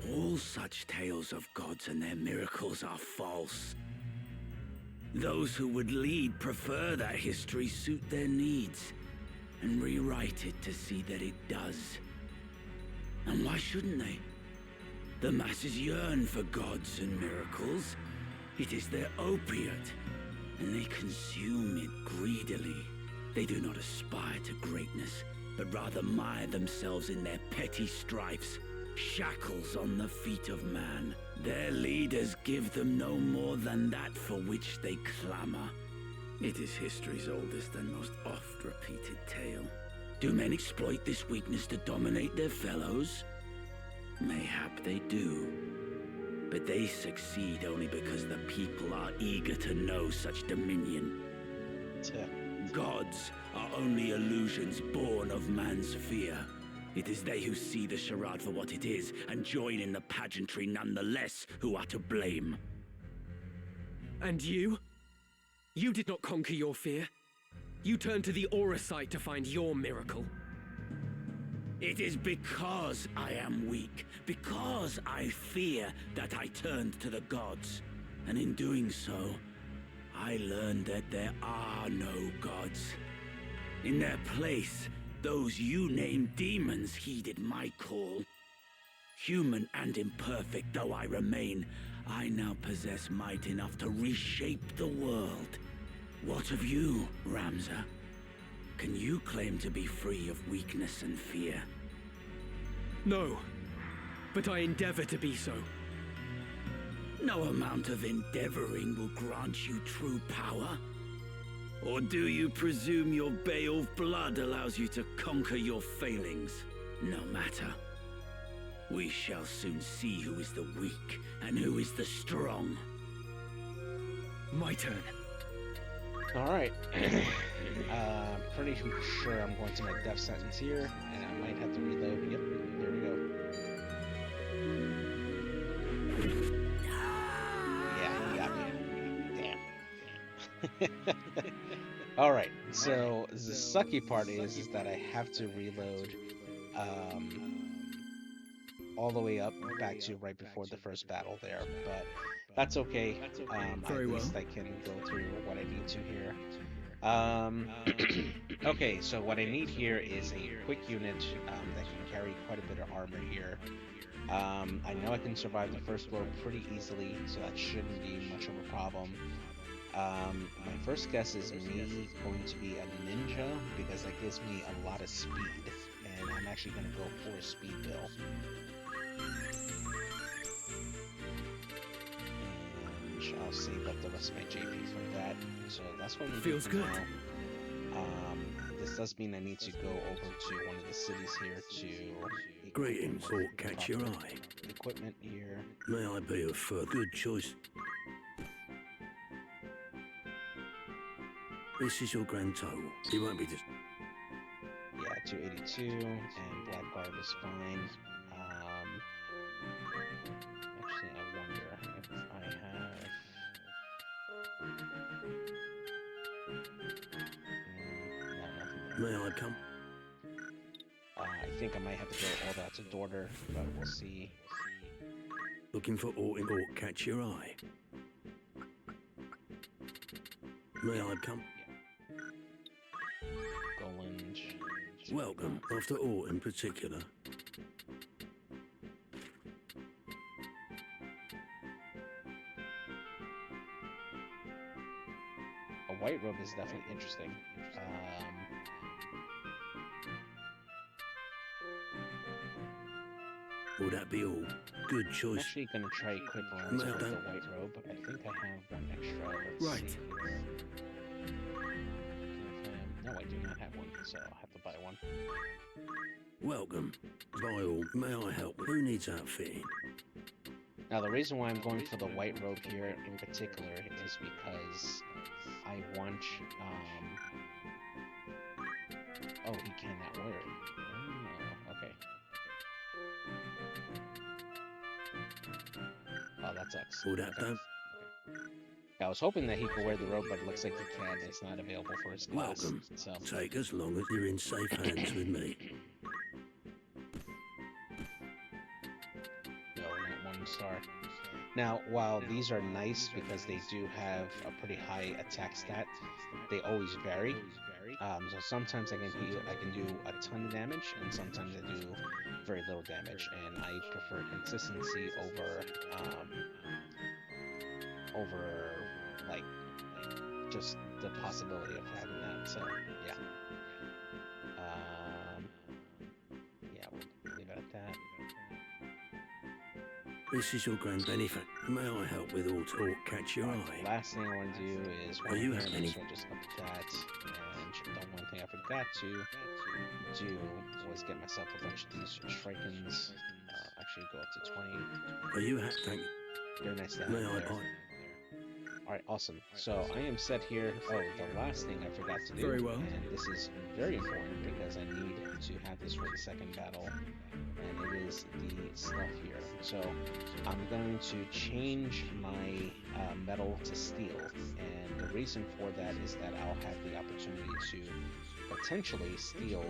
All such tales of gods and their miracles are false. Those who would lead prefer that history suit their needs, and rewrite it to see that it does. And why shouldn't they? The masses yearn for gods and miracles. It is their opiate, and they consume it greedily. They do not aspire to greatness, but rather mire themselves in their petty strifes, shackles on the feet of man. Their leaders give them no more than that for which they clamor. It is history's oldest and most oft-repeated tale. Do men exploit this weakness to dominate their fellows? Mayhap they do. But they succeed only because the people are eager to know such dominion. Gods are only illusions born of man's fear. It is they who see the charade for what it is and join in the pageantry nonetheless who are to blame. And you? You did not conquer your fear. You turned to the Auracite to find your miracle. It is because I am weak, because I fear, that I turned to the gods. And in doing so, I learned that there are no gods. In their place, those you named demons heeded my call. Human and imperfect though I remain, I now possess might enough to reshape the world. What of you, Ramza? Can you claim to be free of weakness and fear? No, but I endeavor to be so. No amount of endeavoring will grant you true power. Or do you presume your Beowulf blood allows you to conquer your failings? No matter. We shall soon see who is the weak and who is the strong. My turn. Alright. Pretty sure I'm going to my death sentence here, and I might have to reload. Yep, there we go. Yeah, he got me. Damn. Alright, so the sucky part is that I have to reload all the way up back to right before the first battle there, but that's okay. At least I can go through what I need to here. Okay, so what I need here is a quick unit that can carry quite a bit of armor here. I know I can survive the first blow pretty easily, so that shouldn't be much of a problem. My first guess is me going to be a ninja, because that gives me a lot of speed, and I'm actually going to go for a speed bill. And I'll save up the rest of my JP for that. So that's what I'm Feels good. now. This does mean I need to go over to one of the cities here to Great import catch your eye. equipment here. May I be of further good choice? This is your grand total. It won't be just. Yeah, 282, and black garb is fine. Actually, I wonder if I have. No, nothing May there. I come? I think I might have to go all that to Dorder, but we'll see. Looking for aught in aught catch your eye? May I come? Goland. Welcome. After aught in particular. A white robe is definitely interesting. Will that be all? Good I'm choice. actually gonna try equip around with the white robe. I think I have one extra. Let's Right. see. No, I do not have one, so I'll have to buy one. Welcome. By all, may I help? Who needs outfitting? Now, the reason why I'm going for the white robe here in particular is because I want. Oh, he cannot wear it. Oh, okay. Oh, that sucks. Will that Okay. do? I was hoping that he could wear the robe, but it looks like he can. It's not available for his class. Welcome. So. Take as long as you're in safe hands with me. No, not 1 star. Now, while these are nice because they do have a pretty high attack stat, they always vary. So sometimes I can do a ton of damage, and sometimes I do very little damage. And I prefer consistency over like just the possibility of having that. So yeah. Yeah, we'll leave it at that. This is your grand benefit. May I help with aught or catch your Alright, eye? the last thing I want to do is Are you here, any- so just up that. And the one thing I forgot to do was get myself a bunch of these Shrikens. Actually, go up to 20. Are you happy? Thank you. They're nice to have May I there. buy? Alright, awesome. So I am set here. Oh, the last thing I forgot to do. Very well. And this is very important because I need to have this for the second battle. And it is the stuff here. So I'm going to change my metal to steel. And the reason for that is that I'll have the opportunity to potentially steal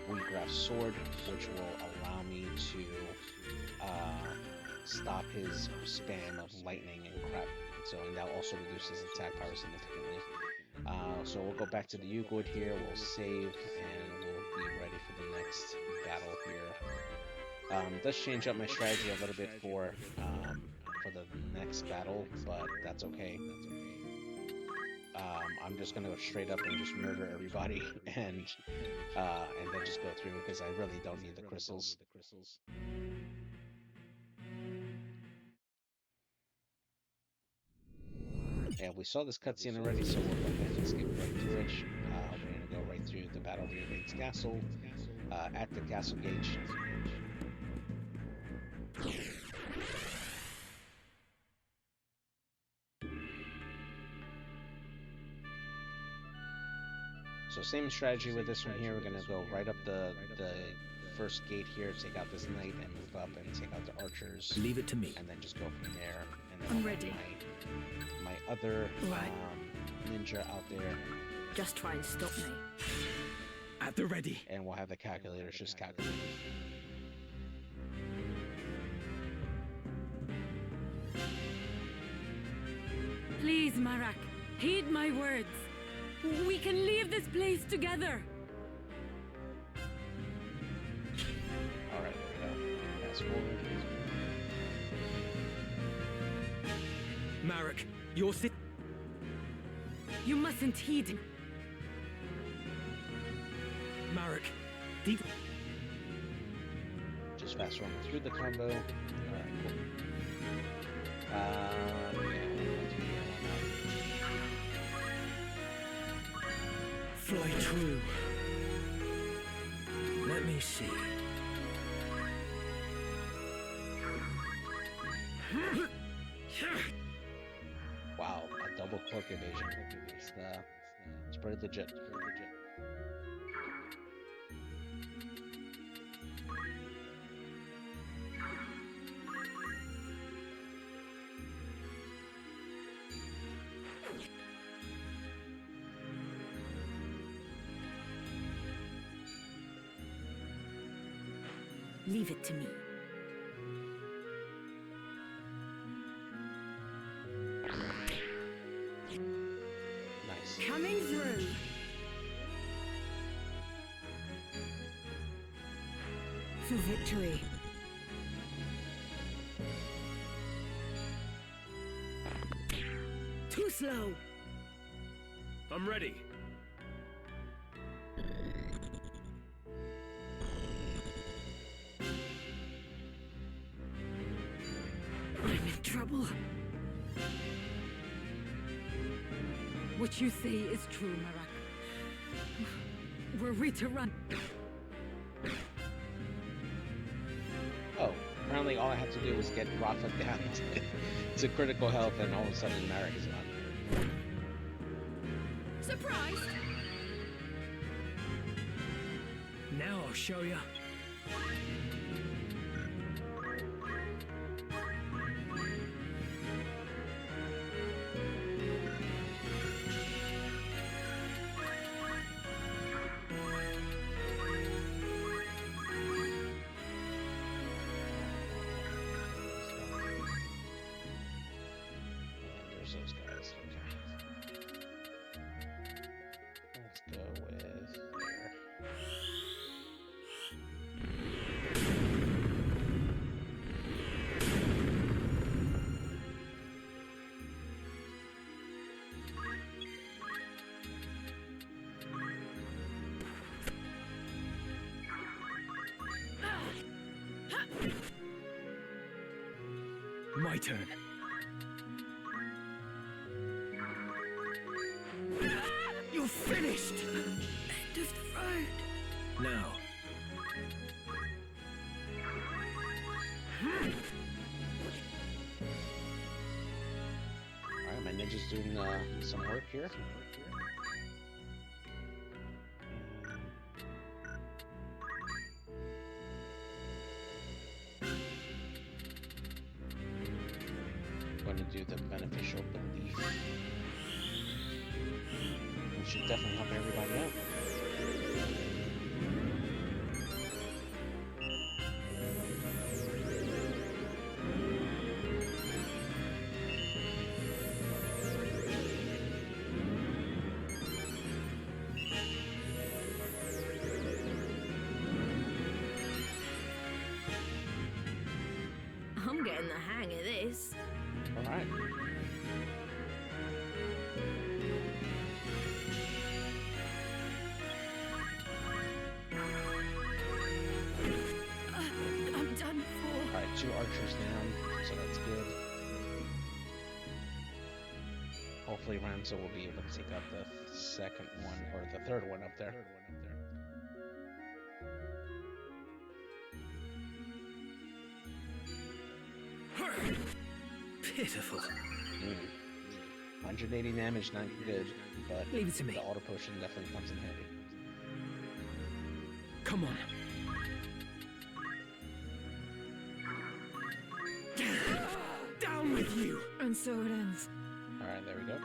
Wiegraf's sword, which will allow me to stop his spam of lightning and crap. So, and that also reduces attack power significantly. So we'll go back to the Ugood here, we'll save, and we'll be ready for the next battle here. Does change up my strategy a little bit for the next battle, but that's okay. I'm just gonna go straight up and just murder everybody, and then just go through because I really don't need the crystals. And we saw this cutscene already, so we'll go ahead and skip right through it. We're gonna go right through the battle of Raven's Castle. At the castle gate. So same strategy with this one here. We're gonna go right up the first gate here, take out this knight, and move up and take out the archers. Leave it to me. And then just go from there. And then I'm I'll have ready. My other Right. ninja out there, Just try and stop me. At the ready. and we'll have the calculators just calculate. Please, Marak, heed my words. We can leave this place together. Alright, there we go. Fast forward. Marek, you're sit. You mustn't heed him. Marek, deep. Just fast forward through the combo. Alright, cool. Yeah, Fly true. Let me see. Wow, a double cloak evasion. It's pretty legit. Leave it to me. Nice. Coming through. For victory. Too slow. I'm ready. I'm in trouble. What you say is true, Marak. Were we to run? Oh, apparently all I had to do was get Rafa down to critical health, and all of a sudden Marek is on. Surprised? Now I'll show you. And there's those guys. Okay. Let's go with there. My turn. You're finished! End of the road. Now. Alright, my ninja's doing some work here. Going to do the beneficial belief. It should definitely help everybody out. I'm getting the hang of this. Alright. I'm done for. Alright, 2 archers down, so that's good. Hopefully Ramso will be able to take out the second one, or the third one up there. Pitiful. 180 damage, not good, but Leave it to me. the auto potion definitely comes in handy. Come on. Down with you! And so it ends. Alright, there we go.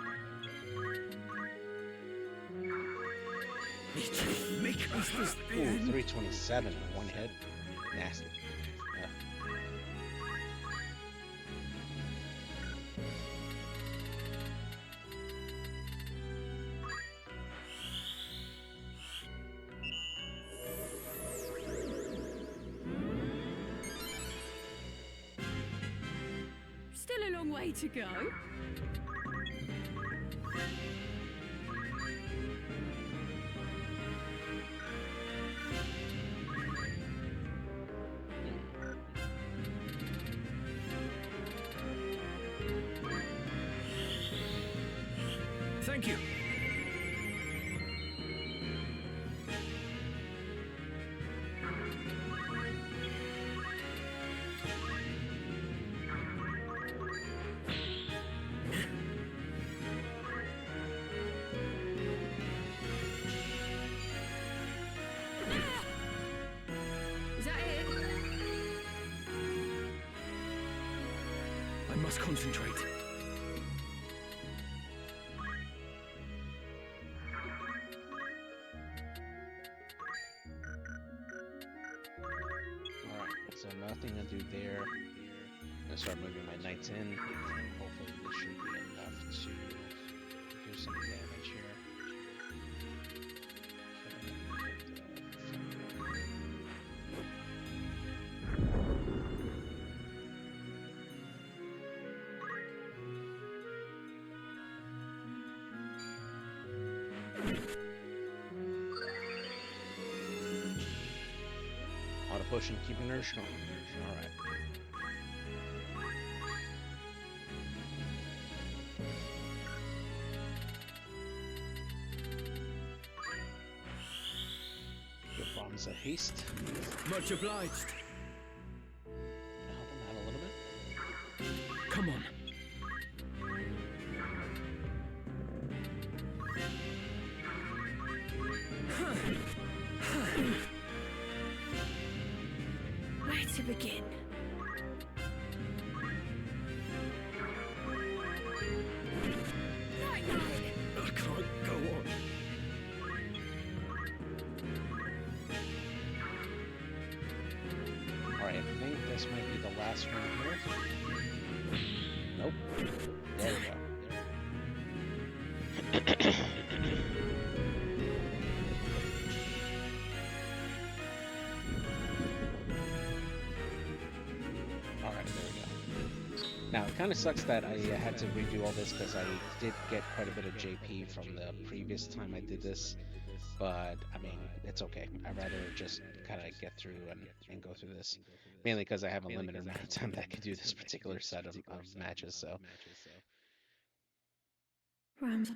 Make us this Ooh, 327 in one hit. Nasty. Ugh. Still a long way to go. Thank you. must concentrate. Alright, so nothing to do there. I'm gonna start moving my knights in. Hopefully this should be enough to do some damage here. Auto potion keeping her strong. Alright. Your bomb's a haste. Much obliged. Help him out a little bit. Come on. Where to begin? I can't go on. Alright, I think this might be the last one here. Nope. There we go. Alright, there we go. Now, it kind of sucks that I had to redo all this because I did get quite a bit of JP from the previous time I did this. But, I mean, it's okay. I'd rather just kind of get through and go through this. Mainly because I have a limited amount of time that I can do this particular set of matches, so. Rams.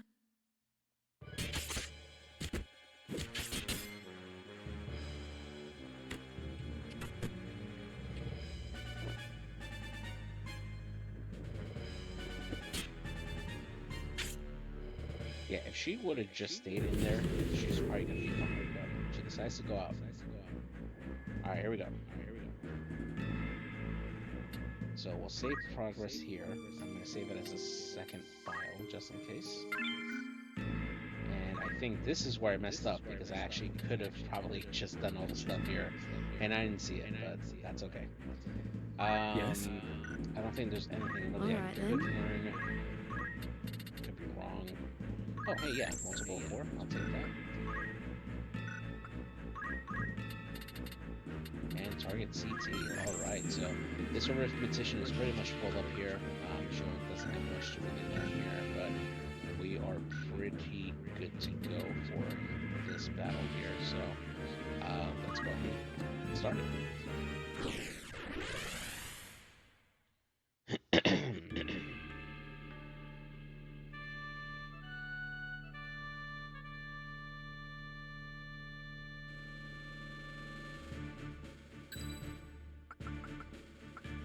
Yeah, if she would have just stayed in there, she's probably gonna be fine. But she decides to go out. All right, here we go. So we'll save progress here. I'm gonna save it as a second file just in case. And I think this is where I messed up because I actually could have probably just done all the stuff here, and I didn't see it, but that's okay. Yes. I don't think there's anything really I could learn. Could be wrong. Oh, hey, yeah, multiple 4. I'll take that. And target CT. Alright, so this arithmetician is pretty much full up here. Sure, doesn't have much to really learn here, but we are pretty good to go for this battle here. So let's go ahead and start it.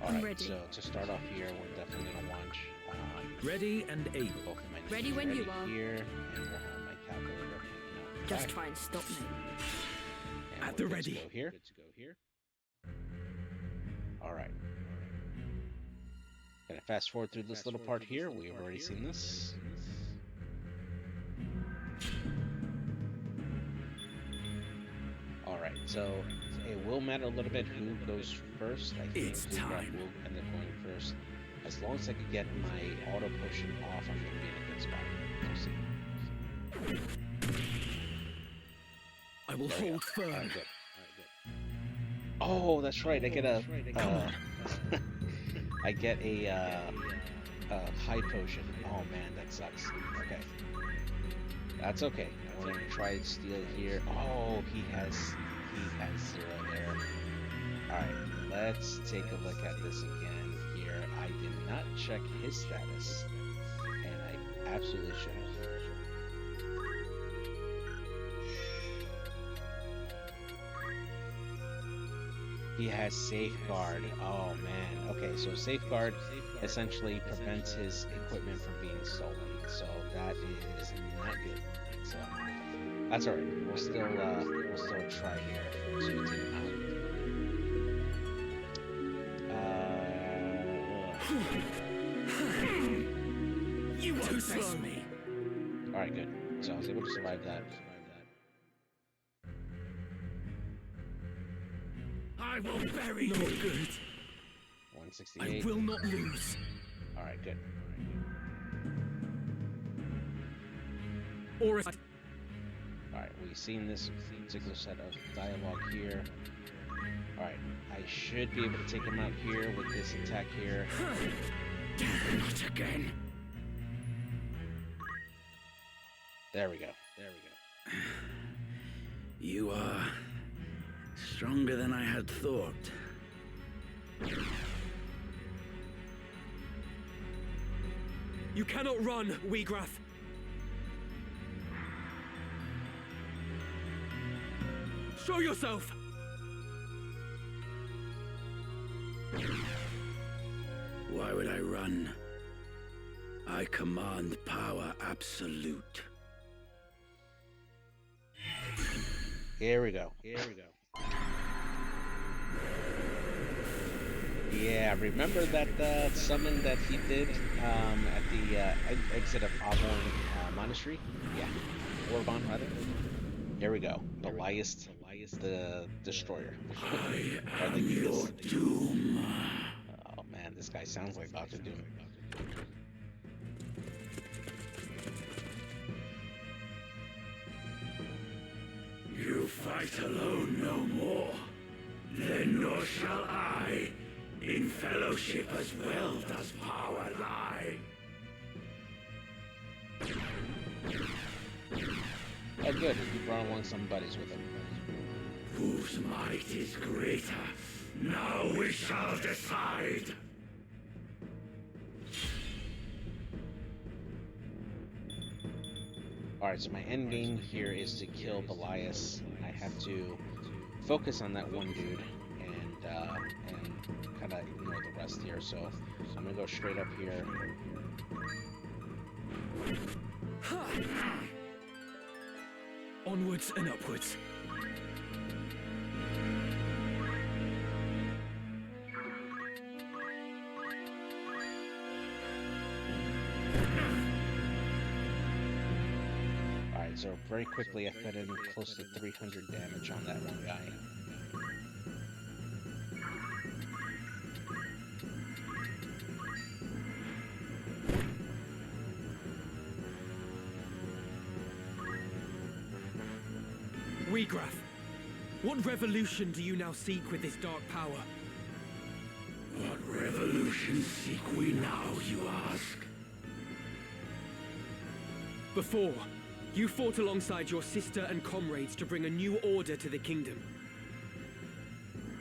Alright, so to start off here, we're definitely going to launch Ready and able. both of my Ready units when you ready are. here, and we'll have my calculator hanging out the Just back. try and stop me. And At we're the good ready. to go here. Alright. Gonna fast forward through this little part here. We've already seen this. Alright, so it will matter a little bit who goes first. I think It's Wiegraf time. will end up going first. As long as I can get my auto potion off, I'm gonna be in a good spot. We'll see. I will There we hold go. firm. Alright, good. Oh, that's right. I get a. Come on. I get a high potion. Oh man, that sucks. Okay, that's okay. We're gonna try and steal here. Oh, he has 0 there. All right, let's take a look at this again here. I did not check his status, and I absolutely should have. He has safeguard. Oh man. Okay, so safeguard essentially prevents his equipment from being stolen. So that is not good. So that's alright. We'll still try here to take him out. too slow. me. All right, good. So I was able to survive that. I will bury Not you. good. I 168. will not lose. All right, good. Or All right, we've seen this particular set of dialogue here. All right, I should be able to take him out here with this attack here. Not again. There we go. There we go. You are stronger than I had thought. you cannot run, Wiegraf. Show yourself! Why would I run? I command power absolute. Here we go. Here we go. Yeah, remember that summon that he did at the exit of Auburn Monastery? Yeah, Orban rather. Here we go. Belias the Destroyer. I am your doom. Oh man, this guy sounds like Doctor Doom. You fight alone no more. Then nor shall I. In fellowship as well does power lie. Oh good, he brought along some buddies with him. Whose might is greater? Now we shall decide. Alright, so my end game here is to kill Belias. I have to focus on that one dude and kind of ignore the rest here. So I'm gonna go straight up here. Onwards and upwards. Alright, so very quickly I fed in close to 300 damage on that one guy. Wiegraf, what revolution do you now seek with this dark power? What revolution seek we now, you ask? Before, you fought alongside your sister and comrades to bring a new order to the kingdom.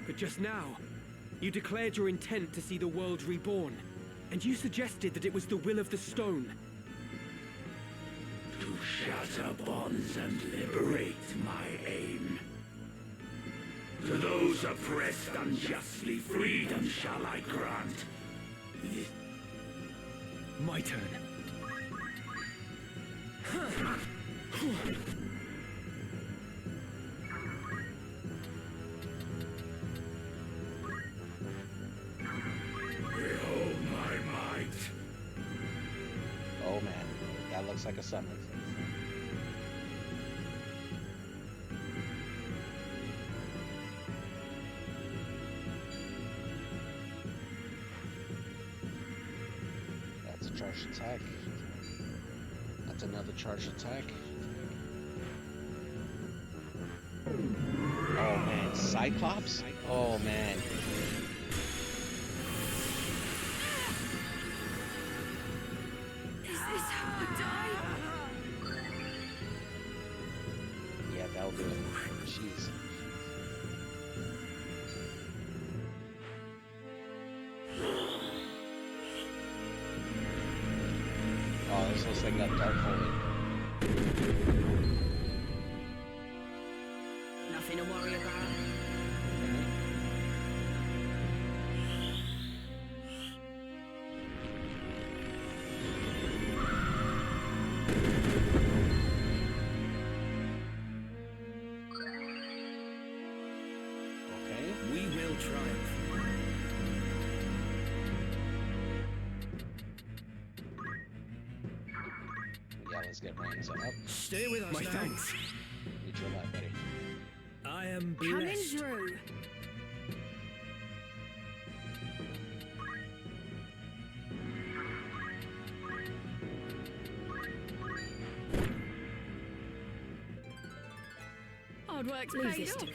But just now, you declared your intent to see the world reborn, and you suggested that it was the will of the stone. To shatter bonds and liberate my aim. To those oppressed unjustly, freedom shall I grant. My turn. Behold my might. Oh man, that looks like a summon. That's a charged attack. That's another charged attack. Oh man, Cyclops? Oh man. Is this how I die? Yeah, that'll do it. Jeez. Oh, this looks like a dark hole. Nothing to worry about. Okay. We will triumph. let's get Ramza up. Stay with us My now. thanks. Need your life, buddy. I am Coming blessed. through. Hard work's Leave paid this off. to me.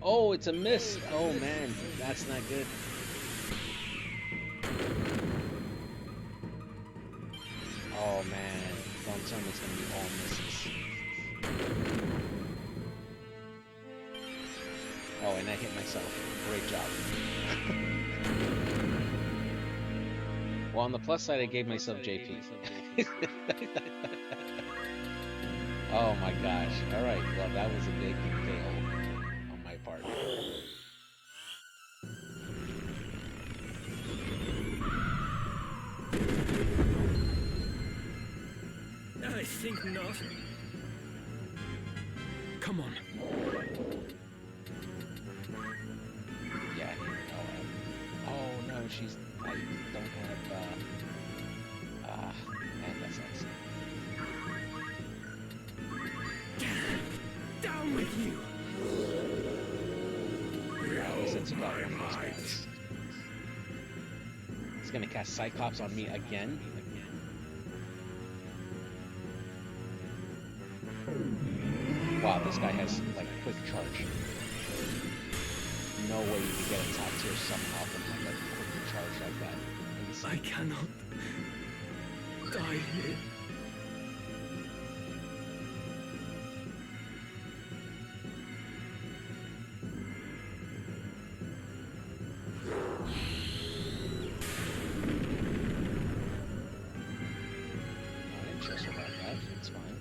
Oh, it's a miss. Oh man, that's not good. Oh man, don't tell me it's gonna be all misses. Oh, and I hit myself. Great job. Well, on the plus side, I gave myself JP. Oh my gosh. All right. Well, that was a big fail on my part. I think not. Come on. Yeah. Oh no, she's. I don't have. Man, that sucks. Down with you. Since you got one of those guys. He's gonna cast Cyclops on me again. Wow, this guy has like quick charge. No way you can get a top tier somehow from like a quick charge like that. I cannot die here. Alright, just about that. It's fine.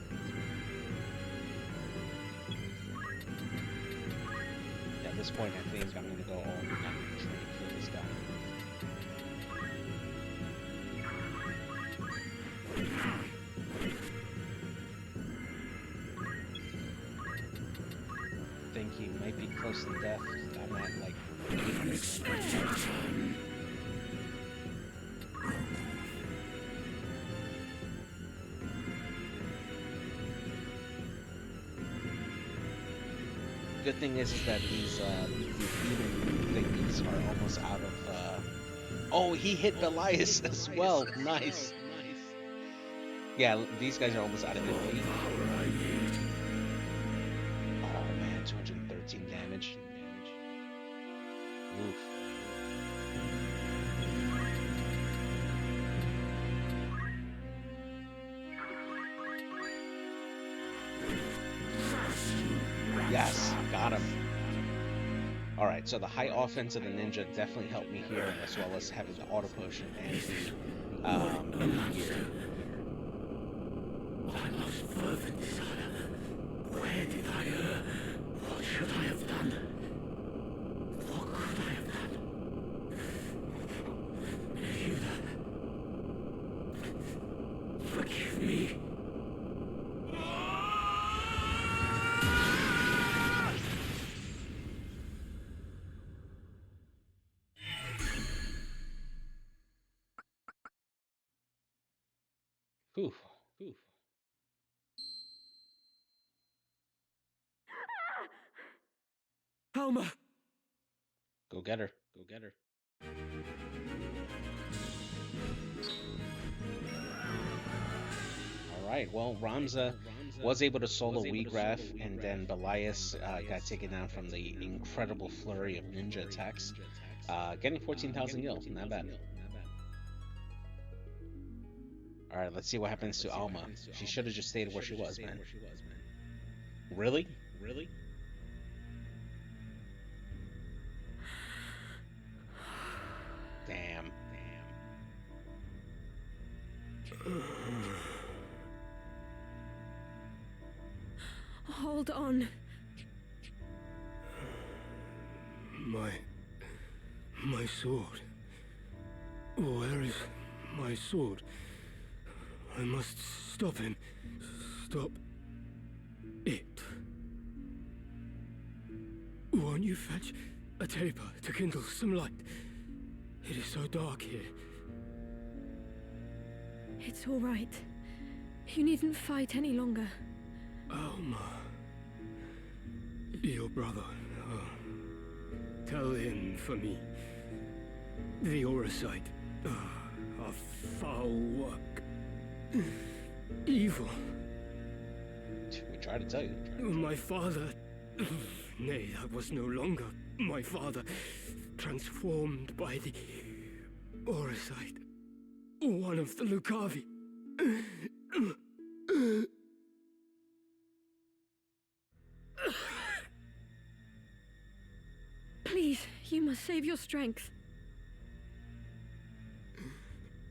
At this point, I think I'm gonna go all out and trade for this guy. Think he might be close to death. I'm at like. Good thing is that these demon thingies are almost out of. Oh, he hit Belias as well. Nice. Yeah, these guys are almost out of MP. Oh man, 213 damage. Oof. Yes, got him. Alright, so the high offense of the ninja definitely helped me here, as well as having the auto potion and the gear. My most fervent desire. Where did I err? What should I have done? What could I have done? Hilda, forgive me. Whew. Whew. Alma! Go get her. Go get her. Alright, well, Ramza was able to solo Wiegraf, and then Belias got taken down from the incredible flurry of ninja attacks. Getting 14,000 gil, not bad. Alright, let's see what happens to Alma. She should have just stayed where she was, man. Really? Really? Damn. Hold on. My sword. Where is my my sword. I must stop him. Stop it. Won't you fetch a taper to kindle some light? It is so dark here. It's all right. You needn't fight any longer. Alma. Your brother. Oh. Tell him for me. The Oracite. A foul work. Evil. We try to tell you. My father... Nay, that was no longer my father. Transformed by the Oracite. One of the Lucavi. Please, you must save your strength.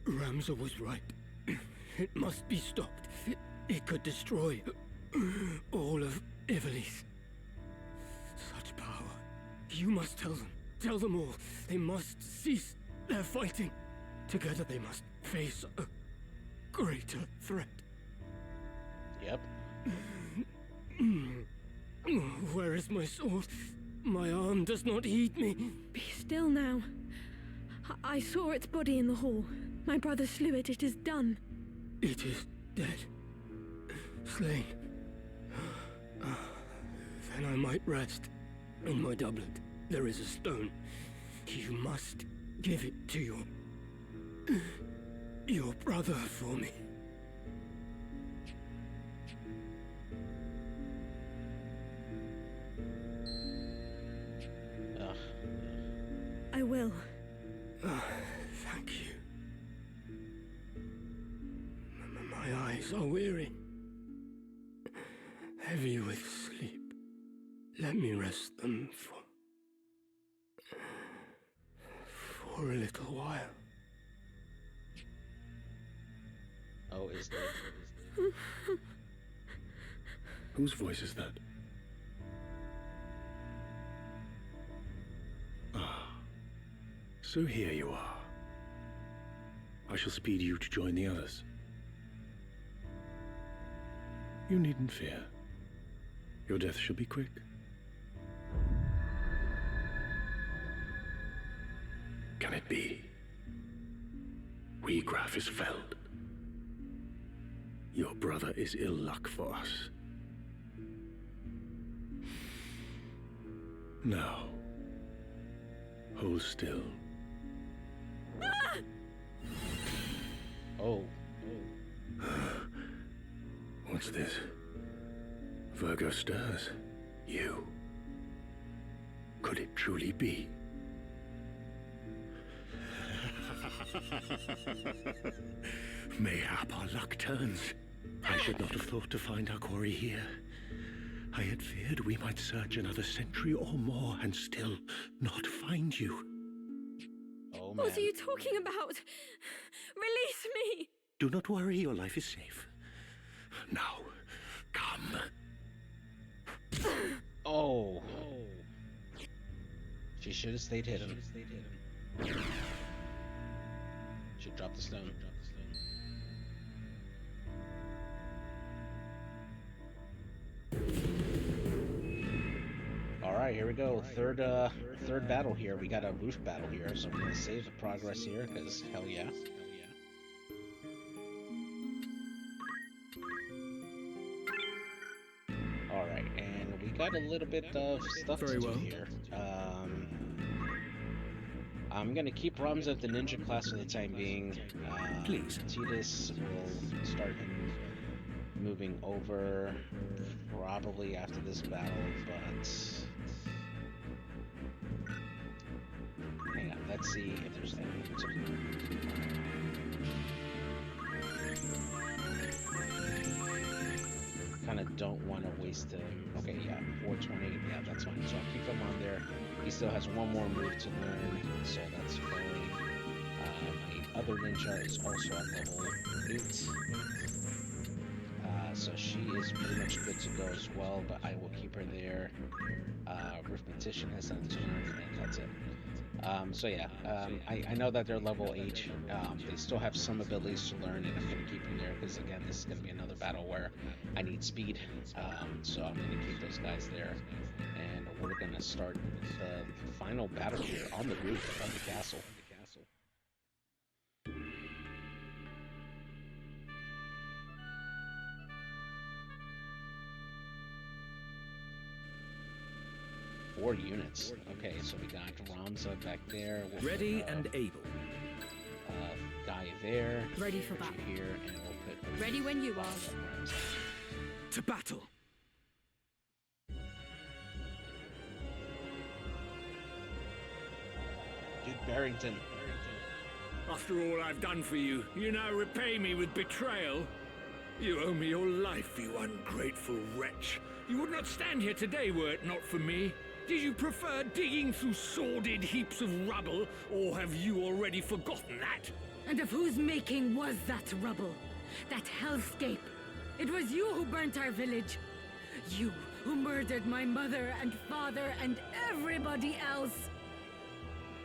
Ramza was right. It must be stopped. It could destroy all of Ivalice. Such power. You must tell them. Tell them all. They must cease their fighting. Together they must face a greater threat. Yep. Where is my sword? My arm does not heed me. Be still now. I saw its body in the hall. My brother slew it. It is done. It is dead. Slain. Then I might rest. In my doublet, there is a stone. You must give it to your brother for me. I will. Thank you. My eyes are weary. Heavy with sleep. Let me rest them for a little while. Oh, is there? Whose voice is that? Ah, so here you are. I shall speed you to join the others. You needn't fear. Your death shall be quick. Can it be? Wiegraf is felled. Your brother is ill luck for us. Now, hold still. Oh. What's this? Virgo stirs. You. Could it truly be? Mayhap our luck turns. I should not have thought to find our quarry here. I had feared we might search another century or more and still not find you. Oh, man. What are you talking about? Release me! Do not worry, your life is safe. Now, come. Oh. She should have stayed hidden. She dropped the stone. Alright, here we go. Third battle here. We got a roof battle here, so we're gonna save the progress here, because hell yeah. Alright, and we got a little bit of stuff to do here. I'm gonna keep Ramza at the ninja class for the time being. Please. Titus will start him moving over probably after this battle, but hang on, let's see if there's anything. Kind of don't want to waste him. Okay, yeah, 420. Yeah, that's fine. So I'll keep him on there. He still has one more move to learn, so that's fine. My other ninja is also at level 8. So she is pretty much good to go as well, but I will keep her there. Arithmetician has something to learn, and that's it. So yeah, I know that they're level 8. They still have some abilities to learn, and I'm going to keep them there because again, this is going to be another battle where I need speed. So I'm going to keep those guys there, and we're going to start the final battle here on the roof of the castle. 4 units. Okay, so we got Ramza back there. We'll Ready put, and able. Guy there. Ready for Put you battle. here, and we'll put Ready when you are. Ramza. To battle! Dude, Barrington. After all I've done for you, you now repay me with betrayal? You owe me your life, you ungrateful wretch. You would not stand here today were it not for me. Did you prefer digging through sordid heaps of rubble, or have you already forgotten that? And of whose making was that rubble? That hellscape? It was you who burnt our village. You who murdered my mother and father and everybody else.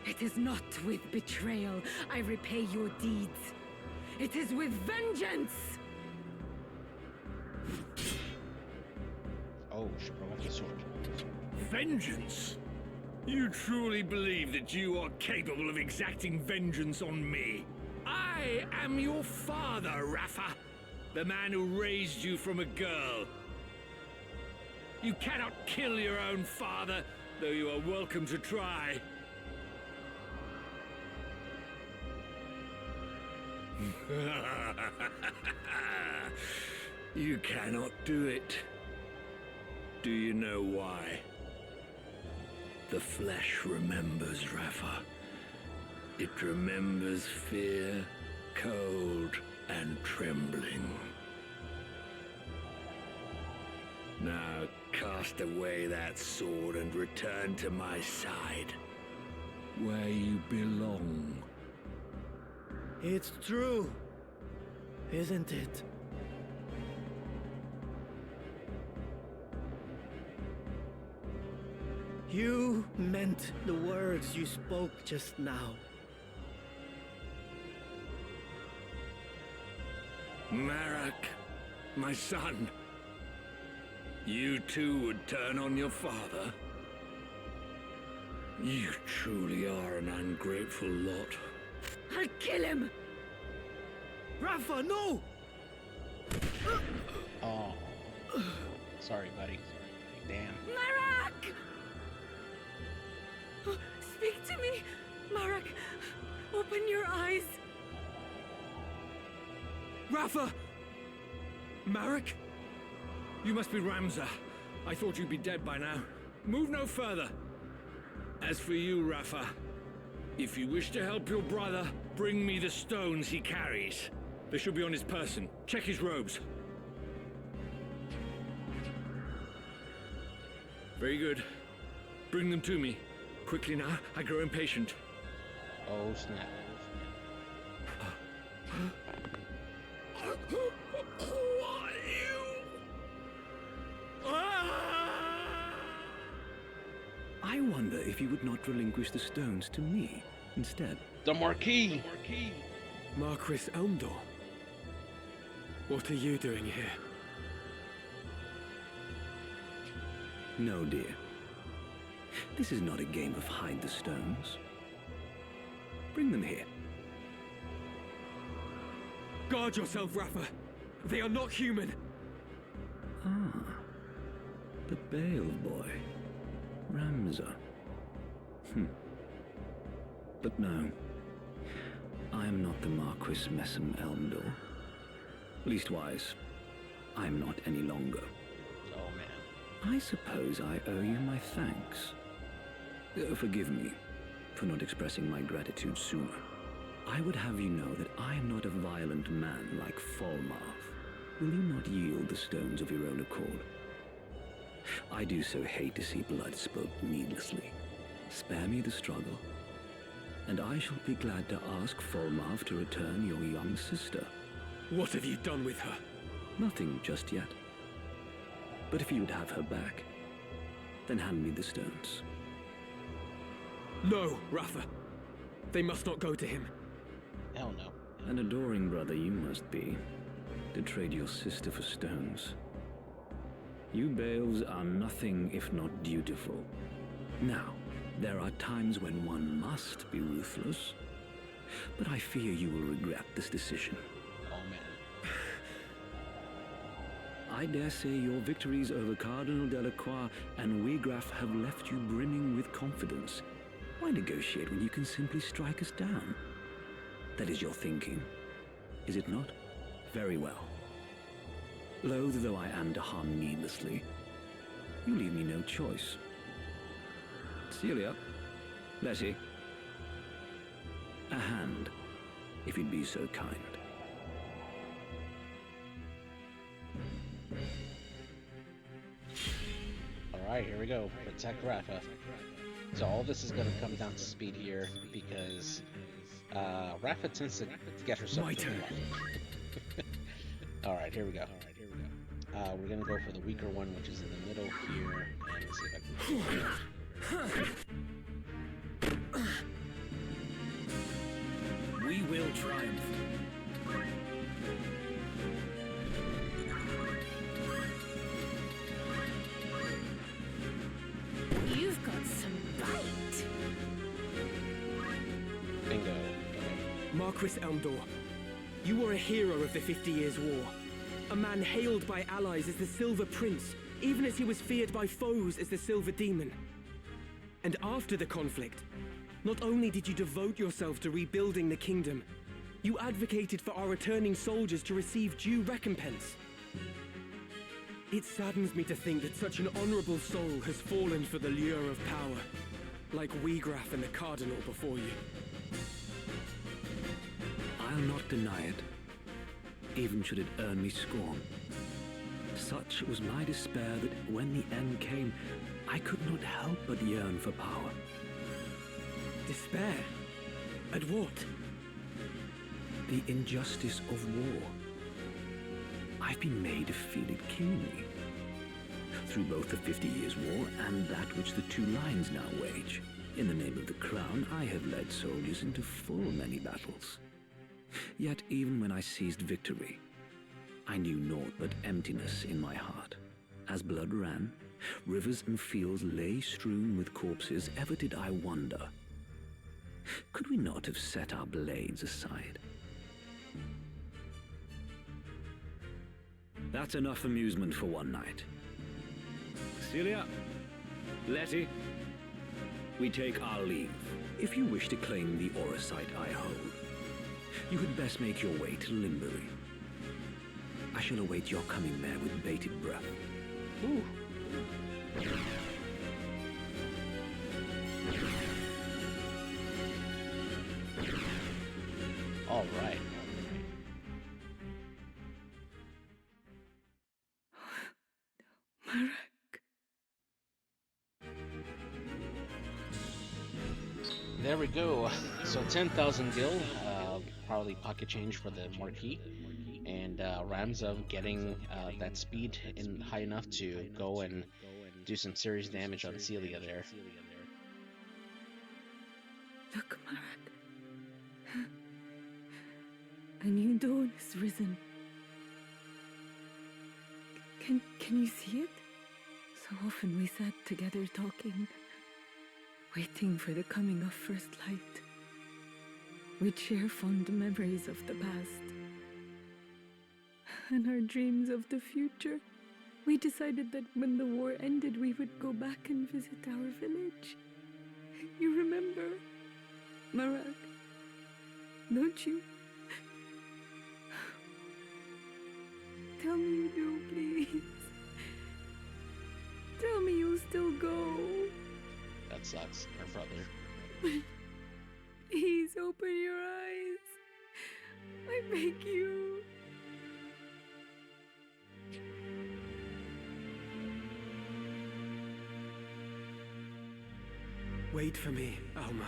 It is not with betrayal I repay your deeds. It is with vengeance! Oh, she brought out the sword. Vengeance? You truly believe that you are capable of exacting vengeance on me? I am your father, Rafa, the man who raised you from a girl. You cannot kill your own father, though you are welcome to try. You cannot do it. Do you know why? The flesh remembers, Rafa. It remembers fear, cold, and trembling. Now cast away that sword and return to my side, where you belong. It's true, isn't it? You meant the words you spoke just now. Marak, my son, you too would turn on your father? You truly are an ungrateful lot. I'll kill him! Rafa, no! Oh. Sorry, buddy. Damn. Marak! Speak to me! Marak, open your eyes! Rafa! Marek? You must be Ramza. I thought you'd be dead by now. Move no further. As for you, Rafa, if you wish to help your brother, bring me the stones he carries. They should be on his person. Check his robes. Very good. Bring them to me. Quickly now, I grow impatient. Oh, snap. I wonder if you would not relinquish the stones to me instead. The Marquis! Marquis Elmdor? What are you doing here? No, dear. This is not a game of hide the stones. Bring them here. Guard yourself, Rafa! They are not human! Ah. The Bale boy. Ramza. But no. I am not the Marquis Messam Elmdor. Leastwise, I am not any longer. Oh, man. I suppose I owe you my thanks. Forgive me for not expressing my gratitude sooner. I would have you know that I am not a violent man like Falmarth. Will you not yield the stones of your own accord? I do so hate to see blood spilt needlessly. Spare me the struggle, and I shall be glad to ask Falmarth to return your young sister. What have you done with her? Nothing just yet. But if you would have her back, then hand me the stones. No, Rafa. They must not go to him. Hell no. An adoring brother you must be, to trade your sister for stones. You Bales are nothing if not dutiful. Now, there are times when one must be ruthless, but I fear you will regret this decision. Oh man. I dare say your victories over Cardinal Delacroix and Wiegraf have left you brimming with confidence. Why negotiate when you can simply strike us down? That is your thinking, is it not? Very well. Loath though I am to harm needlessly, you leave me no choice. Celia, Letty, a hand, if you'd be so kind. Alright, here we go. Protect Rafa. So all this is going to come down to speed here because Rafa tends to get herself. My turn. Alright, here we go. We're going to go for the weaker one, which is in the middle here. And let's see if I can. We will triumph. You've got some bite. Bingo. Marquis Elmdor, you were a hero of the 50 Years' War. A man hailed by allies as the Silver Prince, even as he was feared by foes as the Silver Demon. And after the conflict, not only did you devote yourself to rebuilding the kingdom, you advocated for our returning soldiers to receive due recompense. It saddens me to think that such an honorable soul has fallen for the lure of power, like Wiegraf and the Cardinal before you. I'll not deny it, even should it earn me scorn. Such was my despair that when the end came, I could not help but yearn for power. Despair? At what? The injustice of war. I've been made to feel it keenly. Through both the 50 Years' War and that which the two lines now wage. In the name of the crown, I have led soldiers into full many battles. Yet even when I seized victory, I knew naught but emptiness in my heart. As blood ran, rivers and fields lay strewn with corpses, ever did I wonder, could we not have set our blades aside? That's enough amusement for one night. Celia, Letty, we take our leave. If you wish to claim the Orosite I hold, you had best make your way to Limbury. I shall await your coming there with bated breath. Ooh. All right. Marek. There we go. So 10,000 gil, probably pocket change for the Marquis, and Ramza getting that speed in high enough to go and do some serious damage on Celia there. Look, Marek. A new dawn has risen. Can you see it? So often we sat together talking, waiting for the coming of first light. We'd share fond memories of the past and our dreams of the future. We decided that when the war ended, we would go back and visit our village. You remember, Marek? Don't you? Tell me you do, please. Tell me you'll still go. That sucks, her brother. Please open your eyes. I beg you. Wait for me, Alma.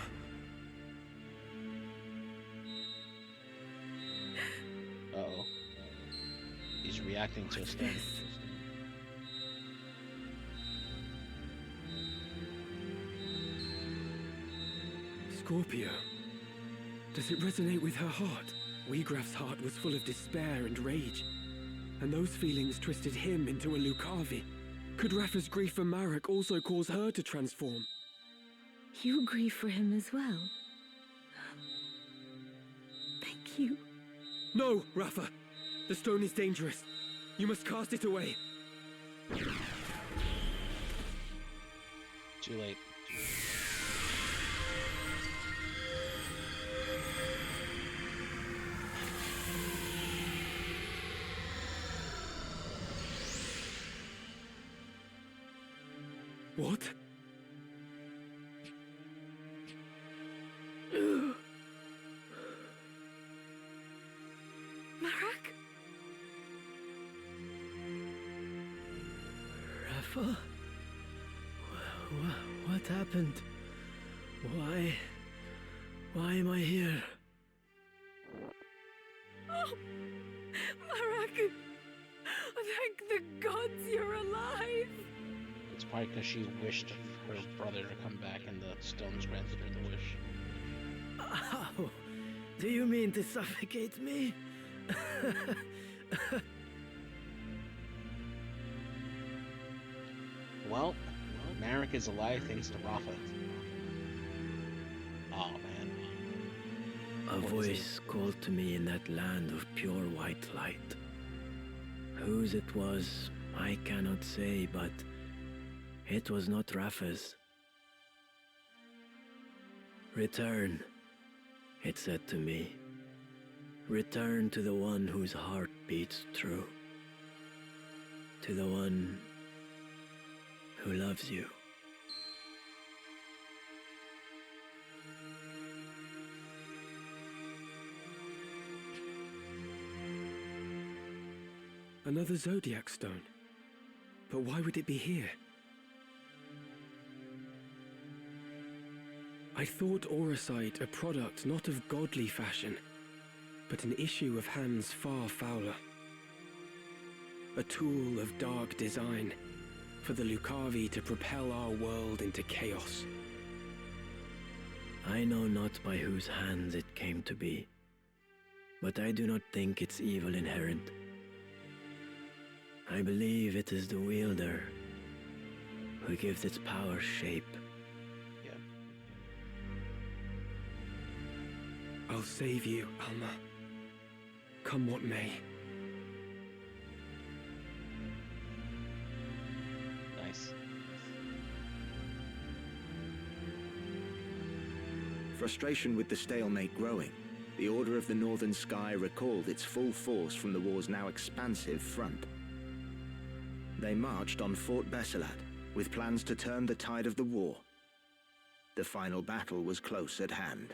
Uh-oh. He's reacting to a stun. Scorpio. Does it resonate with her heart? Wiegraf's heart was full of despair and rage, and those feelings twisted him into a Lucavi. Could Rafa's grief for Marek also cause her to transform? You grieve for him as well. Thank you. No, Rafa! The stone is dangerous. You must cast it away. Too late. What? Marek? Rafa? What happened? Why am I here? Oh, Marek! Thank the gods you're alive! It's probably because she wished her brother to come back and the stones granted her the wish. Ow! Do you mean to suffocate me? Well, Marek is alive thanks to Rafa. Oh man. A voice called to me in that land of pure white light. Whose it was, I cannot say, but it was not Rafa's. Return, it said to me. Return to the one whose heart beats true. To the one who loves you. Another Zodiac stone. But why would it be here? I thought Auracite a product not of godly fashion, but an issue of hands far fouler. A tool of dark design, for the Lucavi to propel our world into chaos. I know not by whose hands it came to be, but I do not think its evil inherent. I believe it is the wielder who gives its power shape. Yeah. I'll save you, Alma. Come what may. Nice. Frustration with the stalemate growing, the Order of the Northern Sky recalled its full force from the war's now expansive front. They marched on Fort Besselat, with plans to turn the tide of the war. The final battle was close at hand.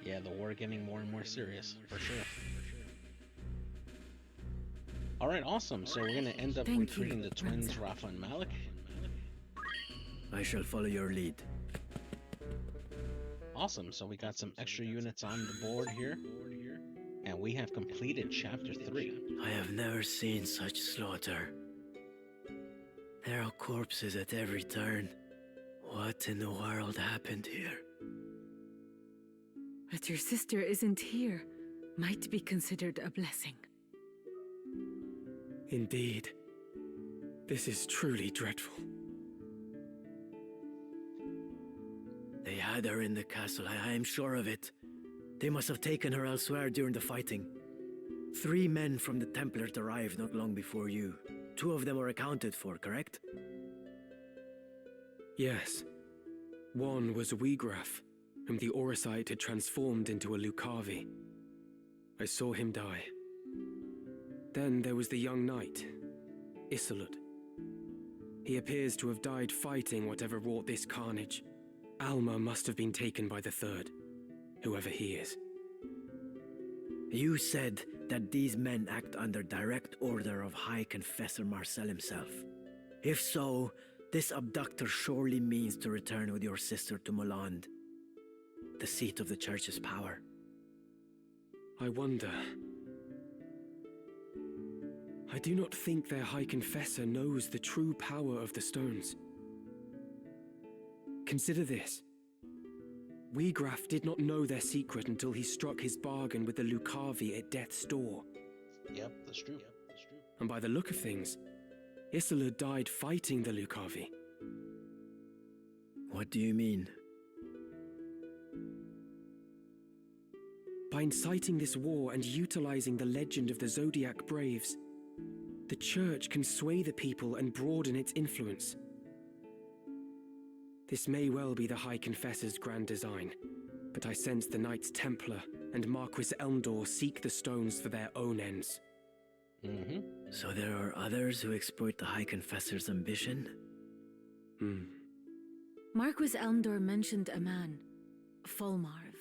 Yeah, the war getting more and more serious, for sure. Alright, awesome. So we're gonna end up Thank recruiting you, the twins, Renza. Rafa and Malik. I shall follow your lead. Awesome, so we got some extra units on the board here. And we have completed chapter 3. I have never seen such slaughter. There are corpses at every turn. What in the world happened here? That your sister isn't here might be considered a blessing. Indeed. This is truly dreadful. They had her in the castle, I am sure of it. They must have taken her elsewhere during the fighting. 3 men from the Templars arrived not long before you. 2 of them are accounted for, correct? Yes. One was Wiegraf, whom the Auracite had transformed into a Lucavi. I saw him die. Then there was the young knight, Isolde. He appears to have died fighting whatever wrought this carnage. Alma must have been taken by the third, whoever he is. You said that these men act under direct order of High Confessor Marcel himself. If so, this abductor surely means to return with your sister to Moland, the seat of the Church's power. I do not think their High Confessor knows the true power of the stones. Consider this. Wiegraf did not know their secret until he struck his bargain with the Lucavi at death's door. Yep, that's true. And by the look of things, Isola died fighting the Lucavi. What do you mean? By inciting this war and utilizing the legend of the Zodiac Braves, the Church can sway the people and broaden its influence. This may well be the High Confessor's grand design, but I sense the Knights Templar and Marquis Elmdor seek the stones for their own ends. So there are others who exploit the High Confessor's ambition? Marquis Elmdor mentioned a man, Fulmarv.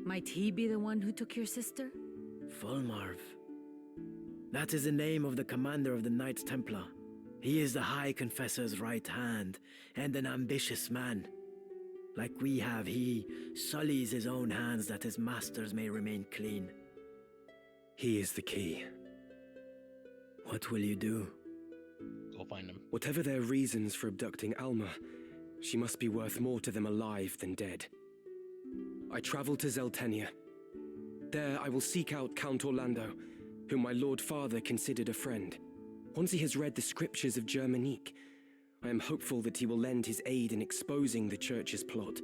Might he be the one who took your sister? Fulmarv. That is the name of the commander of the Knights Templar. He is the High Confessor's right hand, and an ambitious man. Like we have, he sullies his own hands that his masters may remain clean. He is the key. What will you do? Go find him. Whatever their reasons for abducting Alma, she must be worth more to them alive than dead. I travel to Zeltenia. There I will seek out Count Orlando, whom my Lord Father considered a friend. Once he has read the scriptures of Germanique, I am hopeful that he will lend his aid in exposing the Church's plot.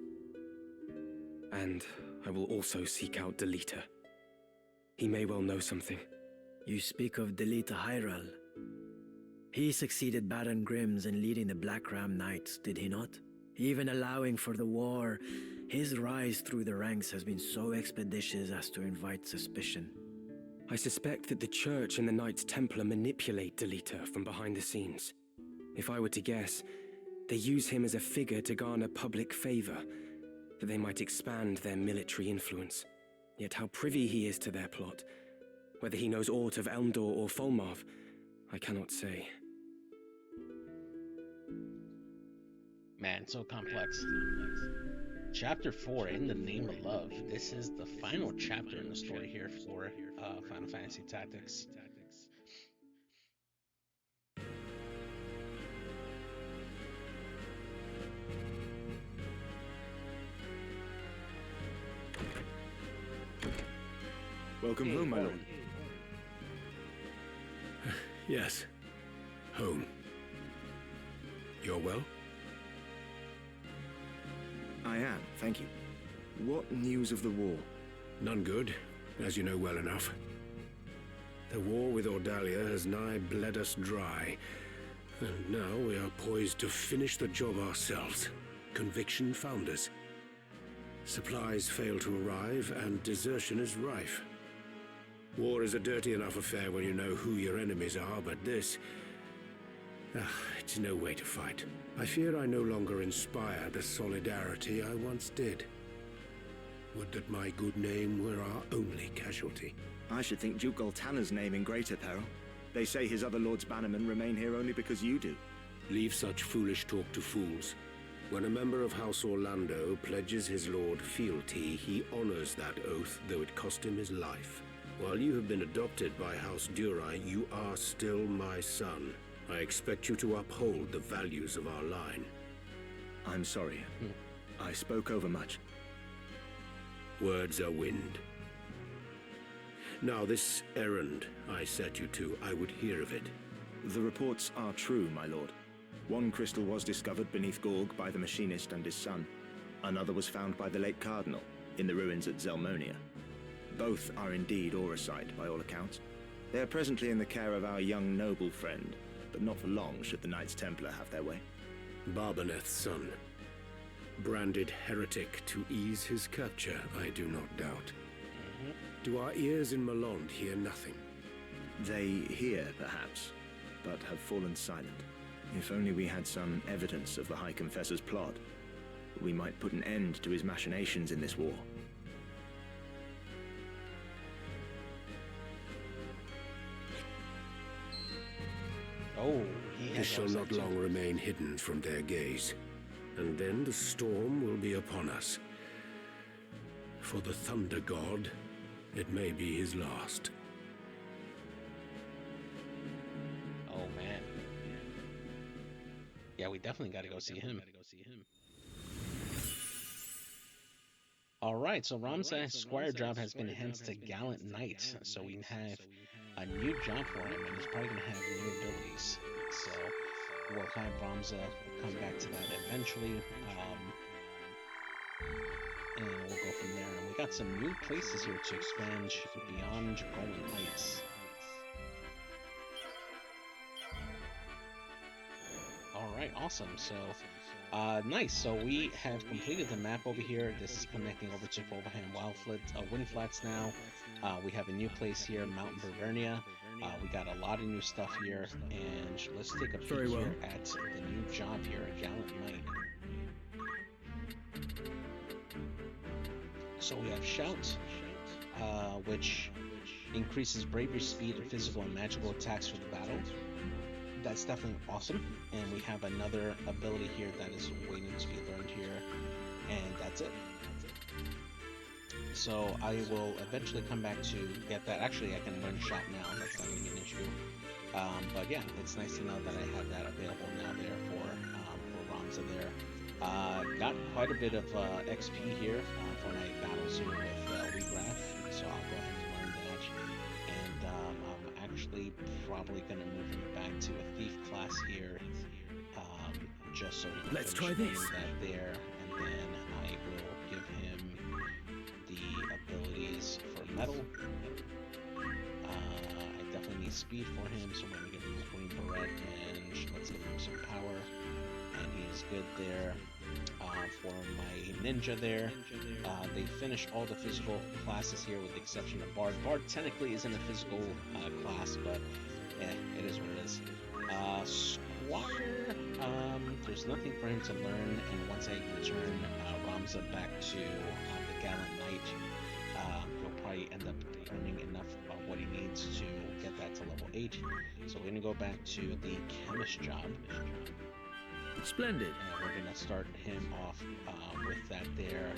And I will also seek out Delita. He may well know something. You speak of Delita Hyral. He succeeded Baron Grimms in leading the Black Ram Knights, did he not? Even allowing for the war, his rise through the ranks has been so expeditious as to invite suspicion. I suspect that the Church and the Knights Templar manipulate Delita from behind the scenes. If I were to guess, they use him as a figure to garner public favor, that they might expand their military influence. Yet how privy he is to their plot, whether he knows aught of Elmdor or Fulmarv, I cannot say. Man, so complex. Chapter 4, In the Name of Love. This is the final chapter in the story here for Final Fantasy Tactics. Welcome home, my lord. Yes. Home. You're well? I am, thank you. What news of the war? None good, as you know well enough. The war with Ordalia has nigh bled us dry, and now we are poised to finish the job ourselves. Conviction found us. Supplies fail to arrive, and desertion is rife. War is a dirty enough affair when you know who your enemies are, but this... it's no way to fight. I fear I no longer inspire the solidarity I once did. Would that my good name were our only casualty. I should think Duke Goltanna's name in greater peril. They say his other lords bannermen remain here only because you do. Leave such foolish talk to fools. When a member of House Orlando pledges his lord fealty, he honors that oath, though it cost him his life. While you have been adopted by House Durai, you are still my son. I expect you to uphold the values of our line. I'm sorry. I spoke overmuch. Words are wind. Now this errand I set you to, I would hear of it. The reports are true, my lord. One crystal was discovered beneath Gorg by the machinist and his son. Another was found by the late cardinal, in the ruins at Zelmonia. Both are indeed auricite, by all accounts. They are presently in the care of our young noble friend, but not for long should the Knights Templar have their way. Barbaneth's son. Branded heretic to ease his capture, I do not doubt. Do our ears in Malond hear nothing? They hear, perhaps, but have fallen silent. If only we had some evidence of the High Confessor's plot, we might put an end to his machinations in this war. Oh, This shall not long remain hidden from their gaze. And then the storm will be upon us. For the Thunder God, it may be his last. we definitely got to go see him. All right, so Ramza Squire job has been enhanced to Gallant Knight, so we have a new job for him, and he's probably going to have new abilities. So we'll have Ramza come back to that eventually, and we'll go from there. And we got some new places here to expand beyond Golden Heights. All right, awesome. So, nice. So we have completed the map over here. This is connecting over to Wolverham Wind Flats now. We have a new place here, Mountain Bavaria. We got a lot of new stuff here, and let's take a peek here at the new job here, Gallant Knight. So we have Shout, which increases bravery, speed, and physical and magical attacks for the battle. That's definitely awesome. And we have another ability here that is waiting to be learned here, and that's it. So I will eventually come back to get that. Actually, I can learn Shout now. That's not going to be an issue. But yeah, it's nice to know that I have that available now there for Ramza there. Got quite a bit of XP here for my battles here with Wiegraf, so I'll go ahead and learn that. And I'm actually probably going to move him back to a thief class here, just so he can try this. That there, and then I will give him the abilities for metal. I definitely need speed for him, so we're going to give him a green beret, and let's give him some power. And he's good there. For my ninja there, they finish all the physical classes here with the exception of Bard. Bard technically isn't a physical class, but it is what it is. Squire, there's nothing for him to learn, and once I return Ramza back to the Gallant Knight, he'll probably end up earning enough of what he needs to get that to level 8. So we're going to go back to the Chemist job. Splendid. And we're going to start him off with that there.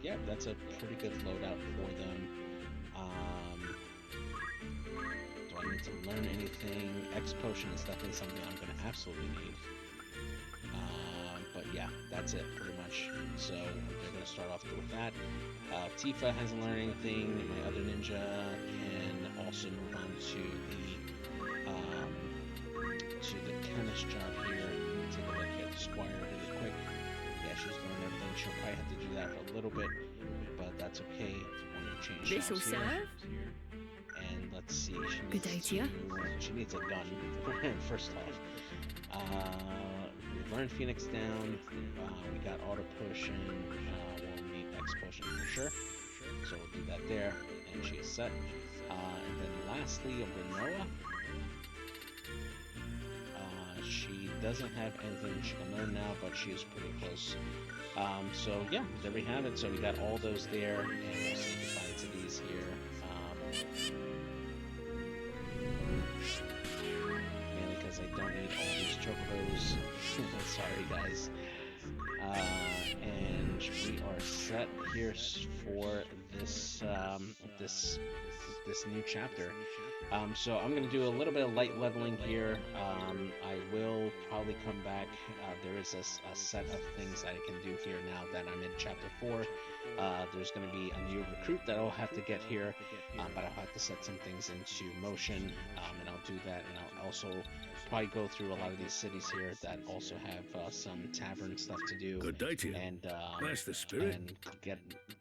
Yeah, that's a pretty good loadout for them. Do I need to learn anything? X Potion is definitely something I'm going to absolutely need. But yeah, that's it pretty much. So we're going to start off with that. Tifa hasn't learned anything. My other ninja can also move on to the chemist job here. Take a look at the Squire really quick. Yeah, she's learned everything. She'll probably have to do that for a little bit, but that's okay. We're going to change This will here. serve. And let's see. Good idea. She needs a gun, first off. We learned Phoenix down. We got auto potion. We'll need X potion for sure. So we'll do that there. And she's set. And then lastly, Renoa. She doesn't have anything she can learn now, but she is pretty close. So yeah, there we have it. So we got all those there, and we'll say goodbye to these here. Mainly because I don't need all these chocobos. Sorry guys. And we are set here for this this new chapter. So I'm going to do a little bit of light leveling here. I will probably come back. There is a set of things that I can do here now that I'm in chapter 4. There's going to be a new recruit that I'll have to get here, but I'll have to set some things into motion, and I'll do that, and I'll also probably go through a lot of these cities here that also have some tavern stuff to do. Good day to you. And That's the spirit. and get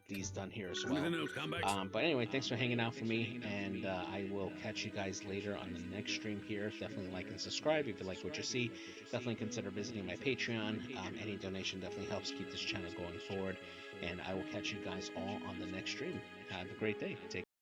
these done here as well. Anything else, come back. But anyway, thanks for hanging out for me, and I will catch you guys later on the next stream here. Definitely like and subscribe if you like what you see. Definitely consider visiting my Patreon. Any donation definitely helps keep this channel going forward, and I will catch you guys all on the next stream. Have a great day. Take